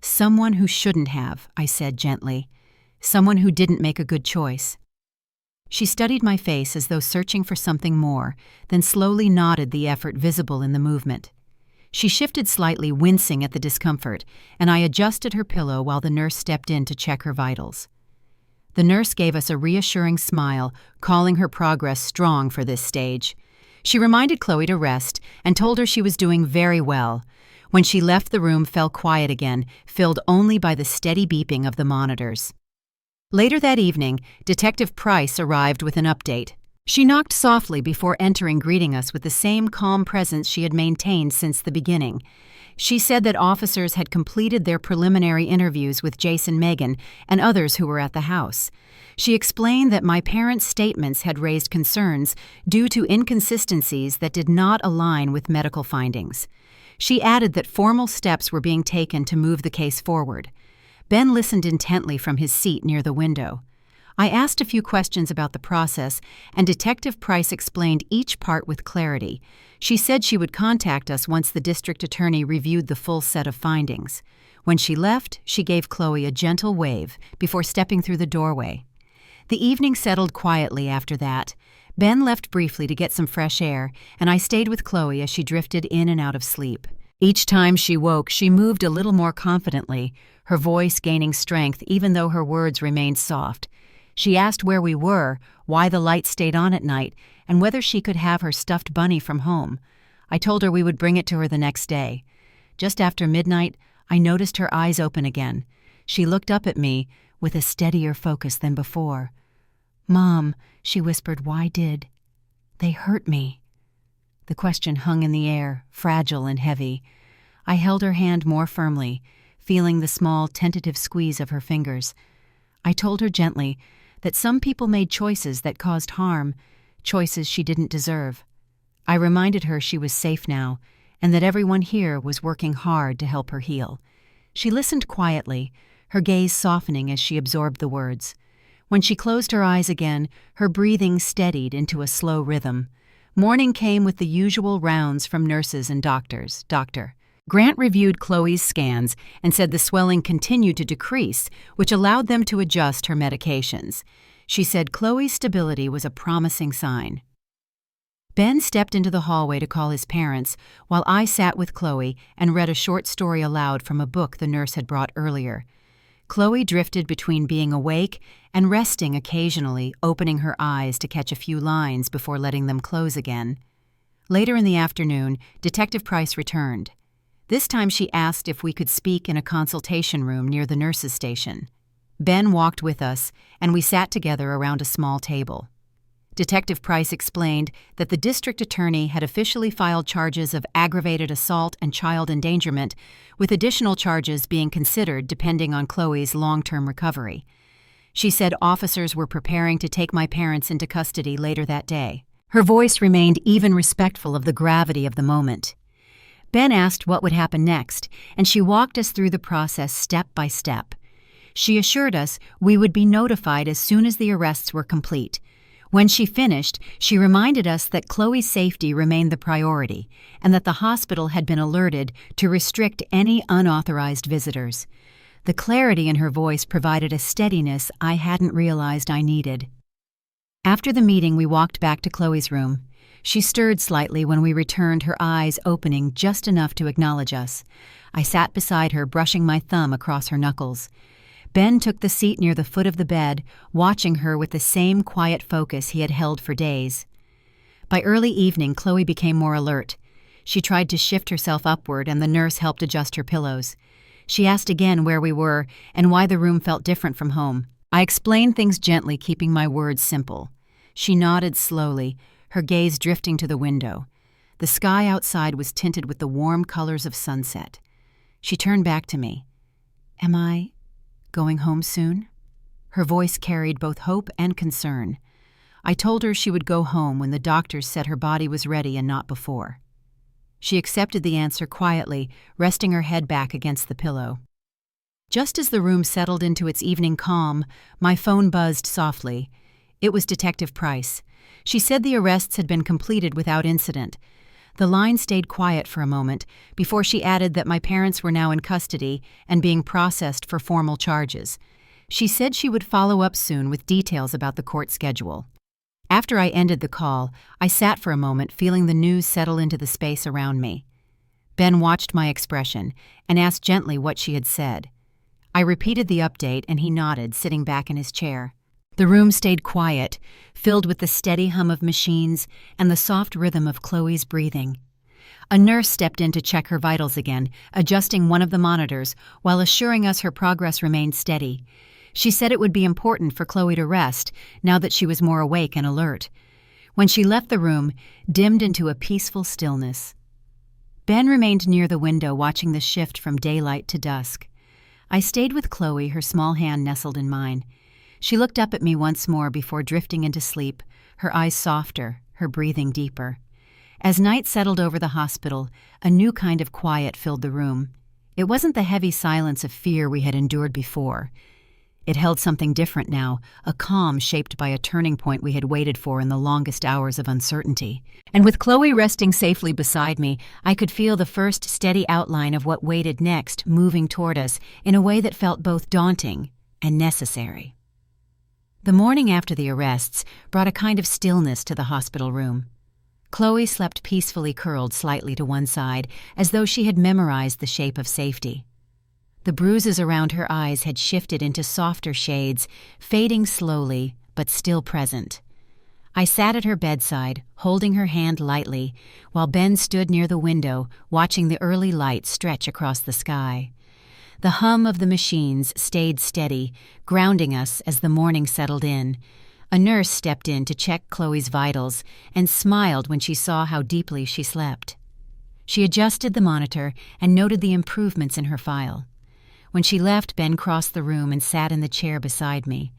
"Someone who shouldn't have," I said gently. "Someone who didn't make a good choice." She studied my face as though searching for something more, then slowly nodded, the effort visible in the movement. She shifted slightly, wincing at the discomfort, and I adjusted her pillow while the nurse stepped in to check her vitals. The nurse gave us a reassuring smile, calling her progress strong for this stage. She reminded Chloe to rest and told her she was doing very well. When she left, the room fell quiet again, filled only by the steady beeping of the monitors. Later that evening, Detective Price arrived with an update. She knocked softly before entering, greeting us with the same calm presence she had maintained since the beginning. She said that officers had completed their preliminary interviews with Jason, Megan, and others who were at the house. She explained that my parents' statements had raised concerns due to inconsistencies that did not align with medical findings. She added that formal steps were being taken to move the case forward. Ben listened intently from his seat near the window. I asked a few questions about the process, and Detective Price explained each part with clarity. She said she would contact us once the district attorney reviewed the full set of findings. When she left, she gave Chloe a gentle wave before stepping through the doorway. The evening settled quietly after that. Ben left briefly to get some fresh air, and I stayed with Chloe as she drifted in and out of sleep. Each time she woke, she moved a little more confidently, her voice gaining strength even though her words remained soft. She asked where we were, why the light stayed on at night, and whether she could have her stuffed bunny from home. I told her we would bring it to her the next day. Just after midnight, I noticed her eyes open again. She looked up at me with a steadier focus than before. "Mom," she whispered, "why did they hurt me?" The question hung in the air, fragile and heavy. I held her hand more firmly, feeling the small, tentative squeeze of her fingers. I told her gently that some people made choices that caused harm, choices she didn't deserve. I reminded her she was safe now, and that everyone here was working hard to help her heal. She listened quietly, her gaze softening as she absorbed the words. When she closed her eyes again, her breathing steadied into a slow rhythm. Morning came with the usual rounds from nurses and doctors. Dr. Grant reviewed Chloe's scans and said the swelling continued to decrease, which allowed them to adjust her medications. She said Chloe's stability was a promising sign. Ben stepped into the hallway to call his parents, while I sat with Chloe and read a short story aloud from a book the nurse had brought earlier. Chloe drifted between being awake and resting occasionally, opening her eyes to catch a few lines before letting them close again. Later in the afternoon, Detective Price returned. This time she asked if we could speak in a consultation room near the nurses' station. Ben walked with us, and we sat together around a small table. Detective Price explained that the district attorney had officially filed charges of aggravated assault and child endangerment, with additional charges being considered depending on Chloe's long-term recovery. She said officers were preparing to take my parents into custody later that day. Her voice remained even respectful of the gravity of the moment. Ben asked what would happen next, and she walked us through the process step by step. She assured us we would be notified as soon as the arrests were complete. When she finished, she reminded us that Chloe's safety remained the priority and that the hospital had been alerted to restrict any unauthorized visitors. The clarity in her voice provided a steadiness I hadn't realized I needed. After the meeting, we walked back to Chloe's room. She stirred slightly when we returned, her eyes opening just enough to acknowledge us. I sat beside her, brushing my thumb across her knuckles. Ben took the seat near the foot of the bed, watching her with the same quiet focus he had held for days. By early evening, Chloe became more alert. She tried to shift herself upward, and the nurse helped adjust her pillows. She asked again where we were and why the room felt different from home. I explained things gently, keeping my words simple. She nodded slowly, her gaze drifting to the window. The sky outside was tinted with the warm colors of sunset. She turned back to me. "Am I going home soon?" Her voice carried both hope and concern. I told her she would go home when the doctors said her body was ready and not before. She accepted the answer quietly, resting her head back against the pillow. Just as the room settled into its evening calm, my phone buzzed softly. It was Detective Price. She said the arrests had been completed without incident. The line stayed quiet for a moment before she added that my parents were now in custody and being processed for formal charges. She said she would follow up soon with details about the court schedule. After I ended the call, I sat for a moment, feeling the news settle into the space around me. Ben watched my expression and asked gently what she had said. I repeated the update, and he nodded, sitting back in his chair. The room stayed quiet, filled with the steady hum of machines and the soft rhythm of Chloe's breathing. A nurse stepped in to check her vitals again, adjusting one of the monitors while assuring us her progress remained steady. She said it would be important for Chloe to rest now that she was more awake and alert. When she left the room, dimmed into a peaceful stillness. Ben remained near the window, watching the shift from daylight to dusk. I stayed with Chloe, her small hand nestled in mine. She looked up at me once more before drifting into sleep, her eyes softer, her breathing deeper. As night settled over the hospital, a new kind of quiet filled the room. It wasn't the heavy silence of fear we had endured before. It held something different now, a calm shaped by a turning point we had waited for in the longest hours of uncertainty. And with Chloe resting safely beside me, I could feel the first steady outline of what waited next moving toward us in a way that felt both daunting and necessary. The morning after the arrests brought a kind of stillness to the hospital room. Chloe slept peacefully curled slightly to one side, as though she had memorized the shape of safety. The bruises around her eyes had shifted into softer shades, fading slowly, but still present. I sat at her bedside, holding her hand lightly, while Ben stood near the window, watching the early light stretch across the sky. The hum of the machines stayed steady, grounding us as the morning settled in. A nurse stepped in to check Chloe's vitals and smiled when she saw how deeply she slept. She adjusted the monitor and noted the improvements in her file. When she left, Ben crossed the room and sat in the chair beside me.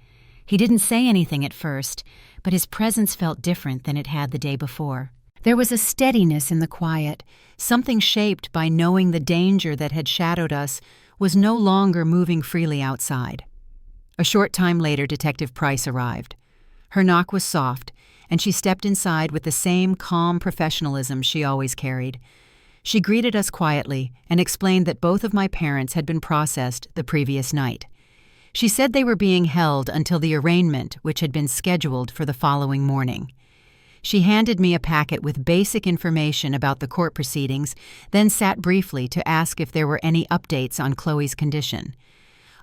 He didn't say anything at first, but his presence felt different than it had the day before. There was a steadiness in the quiet, something shaped by knowing the danger that had shadowed us was no longer moving freely outside. A short time later, Detective Price arrived. Her knock was soft, and she stepped inside with the same calm professionalism she always carried. She greeted us quietly and explained that both of my parents had been processed the previous night. She said they were being held until the arraignment, which had been scheduled for the following morning. She handed me a packet with basic information about the court proceedings, then sat briefly to ask if there were any updates on Chloe's condition.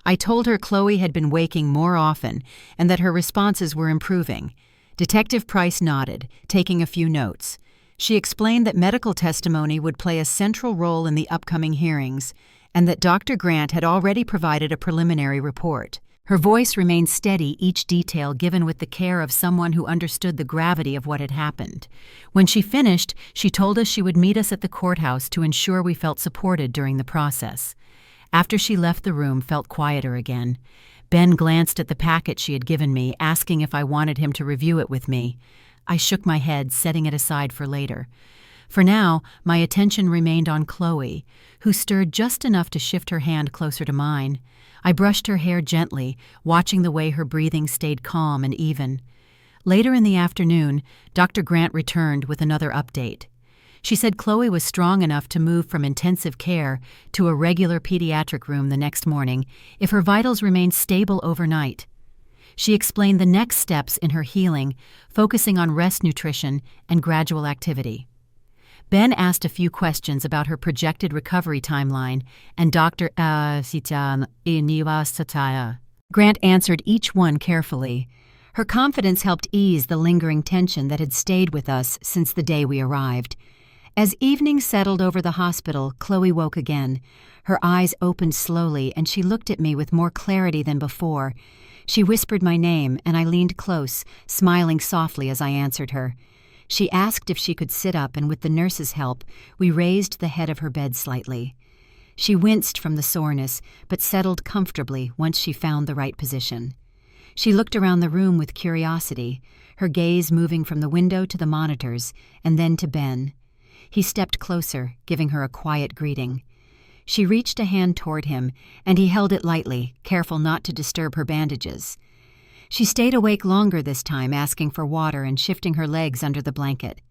I told her Chloe had been waking more often and that her responses were improving. Detective Price nodded, taking a few notes. She explained that medical testimony would play a central role in the upcoming hearings and that Dr. Grant had already provided a preliminary report. Her voice remained steady, each detail given with the care of someone who understood the gravity of what had happened. When she finished, she told us she would meet us at the courthouse to ensure we felt supported during the process. After she left the room, felt quieter again. Ben glanced at the packet she had given me, asking if I wanted him to review it with me. I shook my head, setting it aside for later. For now, my attention remained on Chloe, who stirred just enough to shift her hand closer to mine. I brushed her hair gently, watching the way her breathing stayed calm and even. Later in the afternoon, Dr. Grant returned with another update. She said Chloe was strong enough to move from intensive care to a regular pediatric room the next morning if her vitals remained stable overnight. She explained the next steps in her healing, focusing on rest, nutrition, and gradual activity. Ben asked a few questions about her projected recovery timeline, and Dr. Grant answered each one carefully. Her confidence helped ease the lingering tension that had stayed with us since the day we arrived. As evening settled over the hospital, Chloe woke again. Her eyes opened slowly, and she looked at me with more clarity than before. She whispered my name, and I leaned close, smiling softly as I answered her. She asked if she could sit up, and with the nurse's help, we raised the head of her bed slightly. She winced from the soreness, but settled comfortably once she found the right position. She looked around the room with curiosity, her gaze moving from the window to the monitors, and then to Ben. He stepped closer, giving her a quiet greeting. She reached a hand toward him, and he held it lightly, careful not to disturb her bandages. She stayed awake longer this time, asking for water and shifting her legs under the blanket.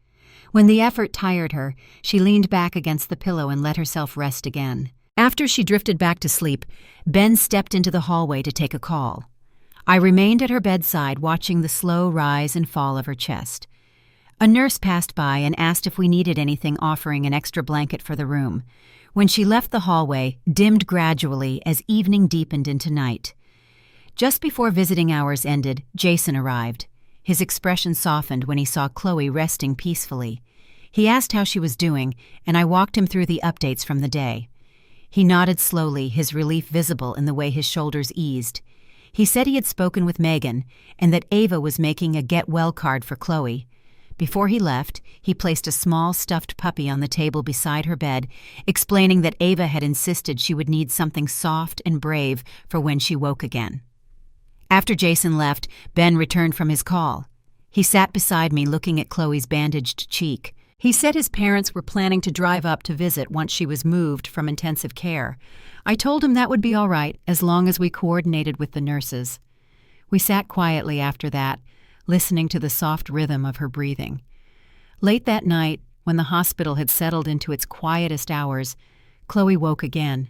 When the effort tired her, she leaned back against the pillow and let herself rest again. After she drifted back to sleep, Ben stepped into the hallway to take a call. I remained at her bedside, watching the slow rise and fall of her chest. A nurse passed by and asked if we needed anything, offering an extra blanket for the room. When she left the hallway, dimmed gradually as evening deepened into night. Just before visiting hours ended, Jason arrived. His expression softened when he saw Chloe resting peacefully. He asked how she was doing, and I walked him through the updates from the day. He nodded slowly, his relief visible in the way his shoulders eased. He said he had spoken with Megan, and that Ava was making a get-well card for Chloe. Before he left, he placed a small stuffed puppy on the table beside her bed, explaining that Ava had insisted she would need something soft and brave for when she woke again. After Jason left, Ben returned from his call. He sat beside me looking at Chloe's bandaged cheek. He said his parents were planning to drive up to visit once she was moved from intensive care. I told him that would be all right as long as we coordinated with the nurses. We sat quietly after that, listening to the soft rhythm of her breathing. Late that night, when the hospital had settled into its quietest hours, Chloe woke again.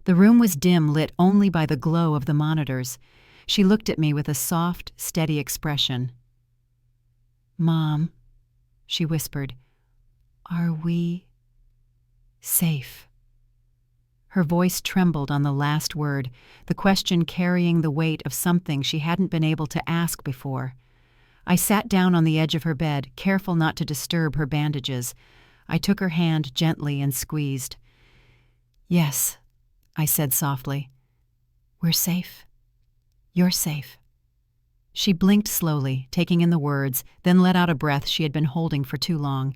The room was dim, lit only by the glow of the monitors. She looked at me with a soft, steady expression. "Mom," she whispered, "are we safe?" Her voice trembled on the last word, the question carrying the weight of something she hadn't been able to ask before. I sat down on the edge of her bed, careful not to disturb her bandages. I took her hand gently and squeezed. "Yes," I said softly. "We're safe. You're safe." She blinked slowly, taking in the words, then let out a breath she had been holding for too long.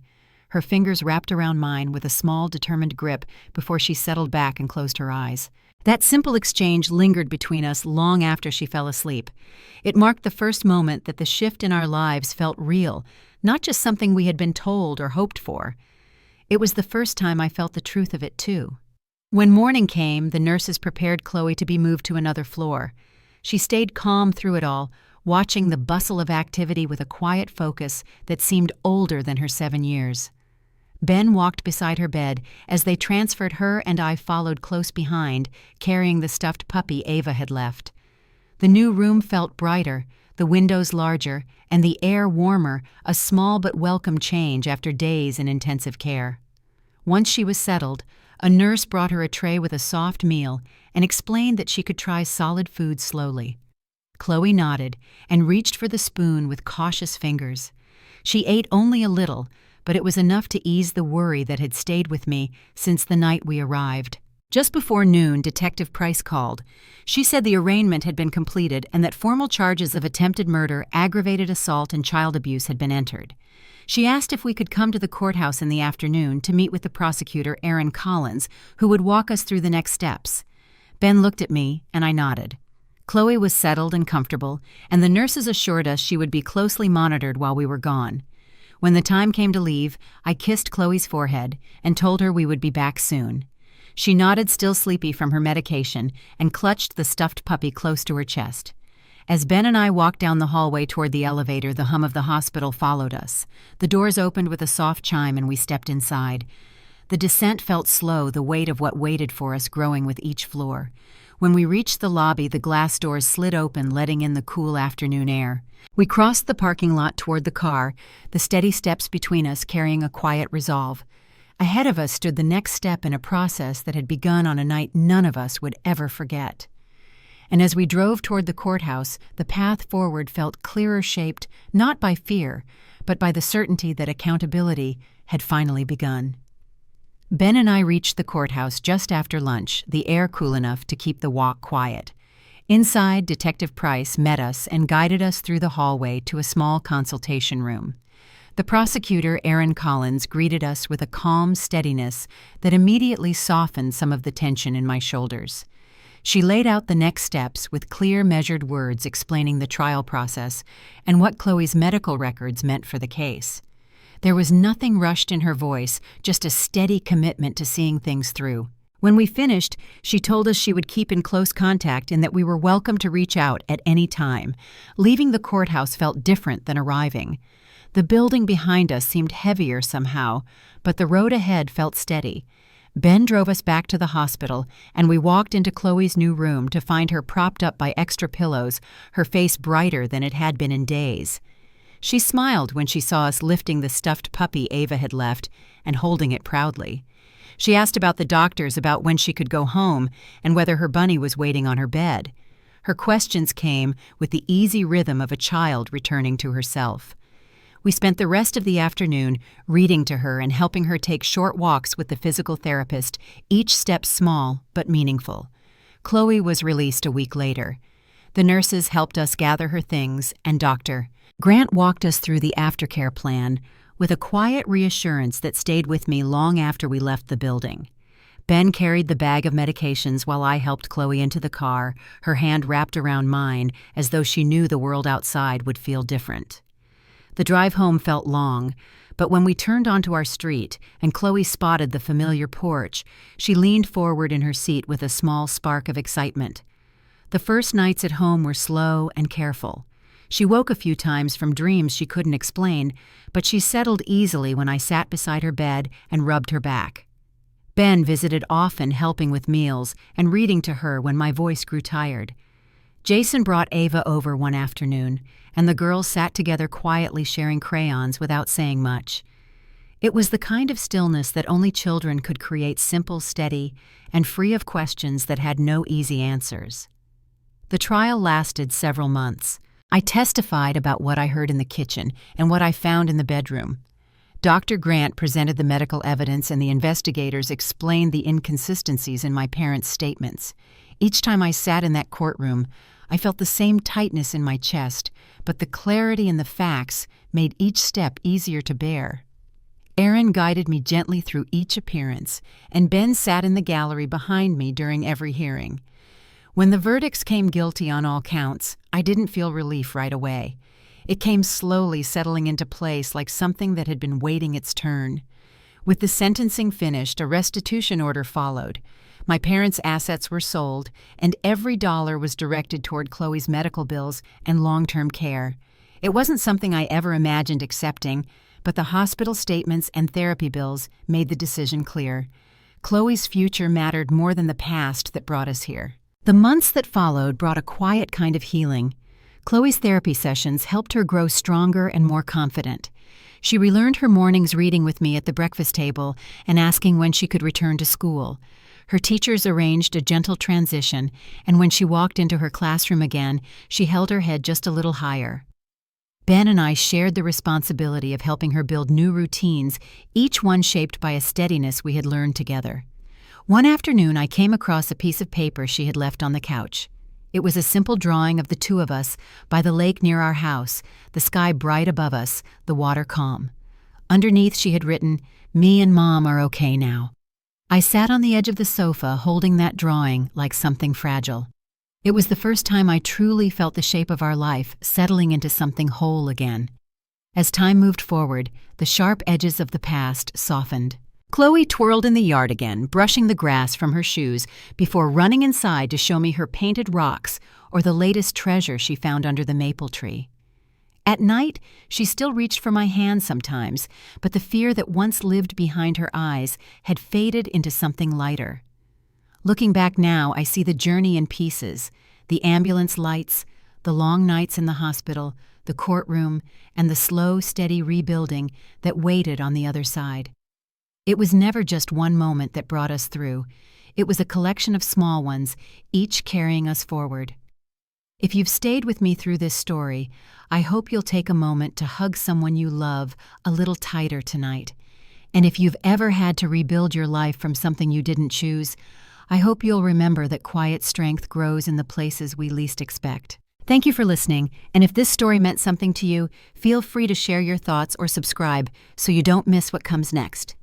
Her fingers wrapped around mine with a small, determined grip before she settled back and closed her eyes. That simple exchange lingered between us long after she fell asleep. It marked the first moment that the shift in our lives felt real, not just something we had been told or hoped for. It was the first time I felt the truth of it, too. When morning came, the nurses prepared Chloe to be moved to another floor. She stayed calm through it all, watching the bustle of activity with a quiet focus that seemed older than her 7 years. Ben walked beside her bed as they transferred her, and I followed close behind, carrying the stuffed puppy Ava had left. The new room felt brighter, the windows larger, and the air warmer, a small but welcome change after days in intensive care. Once she was settled, a nurse brought her a tray with a soft meal and explained that she could try solid food slowly. Chloe nodded and reached for the spoon with cautious fingers. She ate only a little, but it was enough to ease the worry that had stayed with me since the night we arrived. Just before noon, Detective Price called. She said the arraignment had been completed and that formal charges of attempted murder, aggravated assault, and child abuse had been entered. She asked if we could come to the courthouse in the afternoon to meet with the prosecutor, Aaron Collins, who would walk us through the next steps. Ben looked at me, and I nodded. Chloe was settled and comfortable, and the nurses assured us she would be closely monitored while we were gone. When the time came to leave, I kissed Chloe's forehead and told her we would be back soon. She nodded, still sleepy from her medication, and clutched the stuffed puppy close to her chest. As Ben and I walked down the hallway toward the elevator, the hum of the hospital followed us. The doors opened with a soft chime and we stepped inside. The descent felt slow, the weight of what waited for us growing with each floor. When we reached the lobby, the glass doors slid open, letting in the cool afternoon air. We crossed the parking lot toward the car, the steady steps between us carrying a quiet resolve. Ahead of us stood the next step in a process that had begun on a night none of us would ever forget. And as we drove toward the courthouse, the path forward felt clearer shaped, not by fear, but by the certainty that accountability had finally begun. Ben and I reached the courthouse just after lunch, the air cool enough to keep the walk quiet. Inside, Detective Price met us and guided us through the hallway to a small consultation room. The prosecutor, Aaron Collins, greeted us with a calm steadiness that immediately softened some of the tension in my shoulders. She laid out the next steps with clear, measured words explaining the trial process and what Chloe's medical records meant for the case. There was nothing rushed in her voice, just a steady commitment to seeing things through. When we finished, she told us she would keep in close contact and that we were welcome to reach out at any time. Leaving the courthouse felt different than arriving. The building behind us seemed heavier somehow, but the road ahead felt steady. Ben drove us back to the hospital, and we walked into Chloe's new room to find her propped up by extra pillows, her face brighter than it had been in days. She smiled when she saw us lifting the stuffed puppy Ava had left and holding it proudly. She asked about the doctors, about when she could go home, and whether her bunny was waiting on her bed. Her questions came with the easy rhythm of a child returning to herself. We spent the rest of the afternoon reading to her and helping her take short walks with the physical therapist, each step small but meaningful. Chloe was released a week later. The nurses helped us gather her things, and Dr. Grant walked us through the aftercare plan with a quiet reassurance that stayed with me long after we left the building. Ben carried the bag of medications while I helped Chloe into the car, her hand wrapped around mine as though she knew the world outside would feel different. The drive home felt long, but when we turned onto our street and Chloe spotted the familiar porch, she leaned forward in her seat with a small spark of excitement. The first nights at home were slow and careful. She woke a few times from dreams she couldn't explain, but she settled easily when I sat beside her bed and rubbed her back. Ben visited often, helping with meals and reading to her when my voice grew tired. Jason brought Ava over one afternoon, and the girls sat together quietly sharing crayons without saying much. It was the kind of stillness that only children could create, simple, steady, and free of questions that had no easy answers. The trial lasted several months. I testified about what I heard in the kitchen and what I found in the bedroom. Dr. Grant presented the medical evidence and the investigators explained the inconsistencies in my parents' statements. Each time I sat in that courtroom, I felt the same tightness in my chest, but the clarity in the facts made each step easier to bear. Aaron guided me gently through each appearance, and Ben sat in the gallery behind me during every hearing. When the verdicts came guilty on all counts, I didn't feel relief right away. It came slowly, settling into place like something that had been waiting its turn. With the sentencing finished, a restitution order followed. My parents' assets were sold, and every dollar was directed toward Chloe's medical bills and long-term care. It wasn't something I ever imagined accepting, but the hospital statements and therapy bills made the decision clear. Chloe's future mattered more than the past that brought us here. The months that followed brought a quiet kind of healing. Chloe's therapy sessions helped her grow stronger and more confident. She relearned her mornings reading with me at the breakfast table and asking when she could return to school. Her teachers arranged a gentle transition, and when she walked into her classroom again, she held her head just a little higher. Ben and I shared the responsibility of helping her build new routines, each one shaped by a steadiness we had learned together. One afternoon, I came across a piece of paper she had left on the couch. It was a simple drawing of the two of us by the lake near our house, the sky bright above us, the water calm. Underneath, she had written, "Me and Mom are okay now." I sat on the edge of the sofa holding that drawing like something fragile. It was the first time I truly felt the shape of our life settling into something whole again. As time moved forward, the sharp edges of the past softened. Chloe twirled in the yard again, brushing the grass from her shoes before running inside to show me her painted rocks or the latest treasure she found under the maple tree. At night, she still reached for my hand sometimes, but the fear that once lived behind her eyes had faded into something lighter. Looking back now, I see the journey in pieces, the ambulance lights, the long nights in the hospital, the courtroom, and the slow, steady rebuilding that waited on the other side. It was never just one moment that brought us through. It was a collection of small ones, each carrying us forward. If you've stayed with me through this story, I hope you'll take a moment to hug someone you love a little tighter tonight. And if you've ever had to rebuild your life from something you didn't choose, I hope you'll remember that quiet strength grows in the places we least expect. Thank you for listening, and if this story meant something to you, feel free to share your thoughts or subscribe so you don't miss what comes next.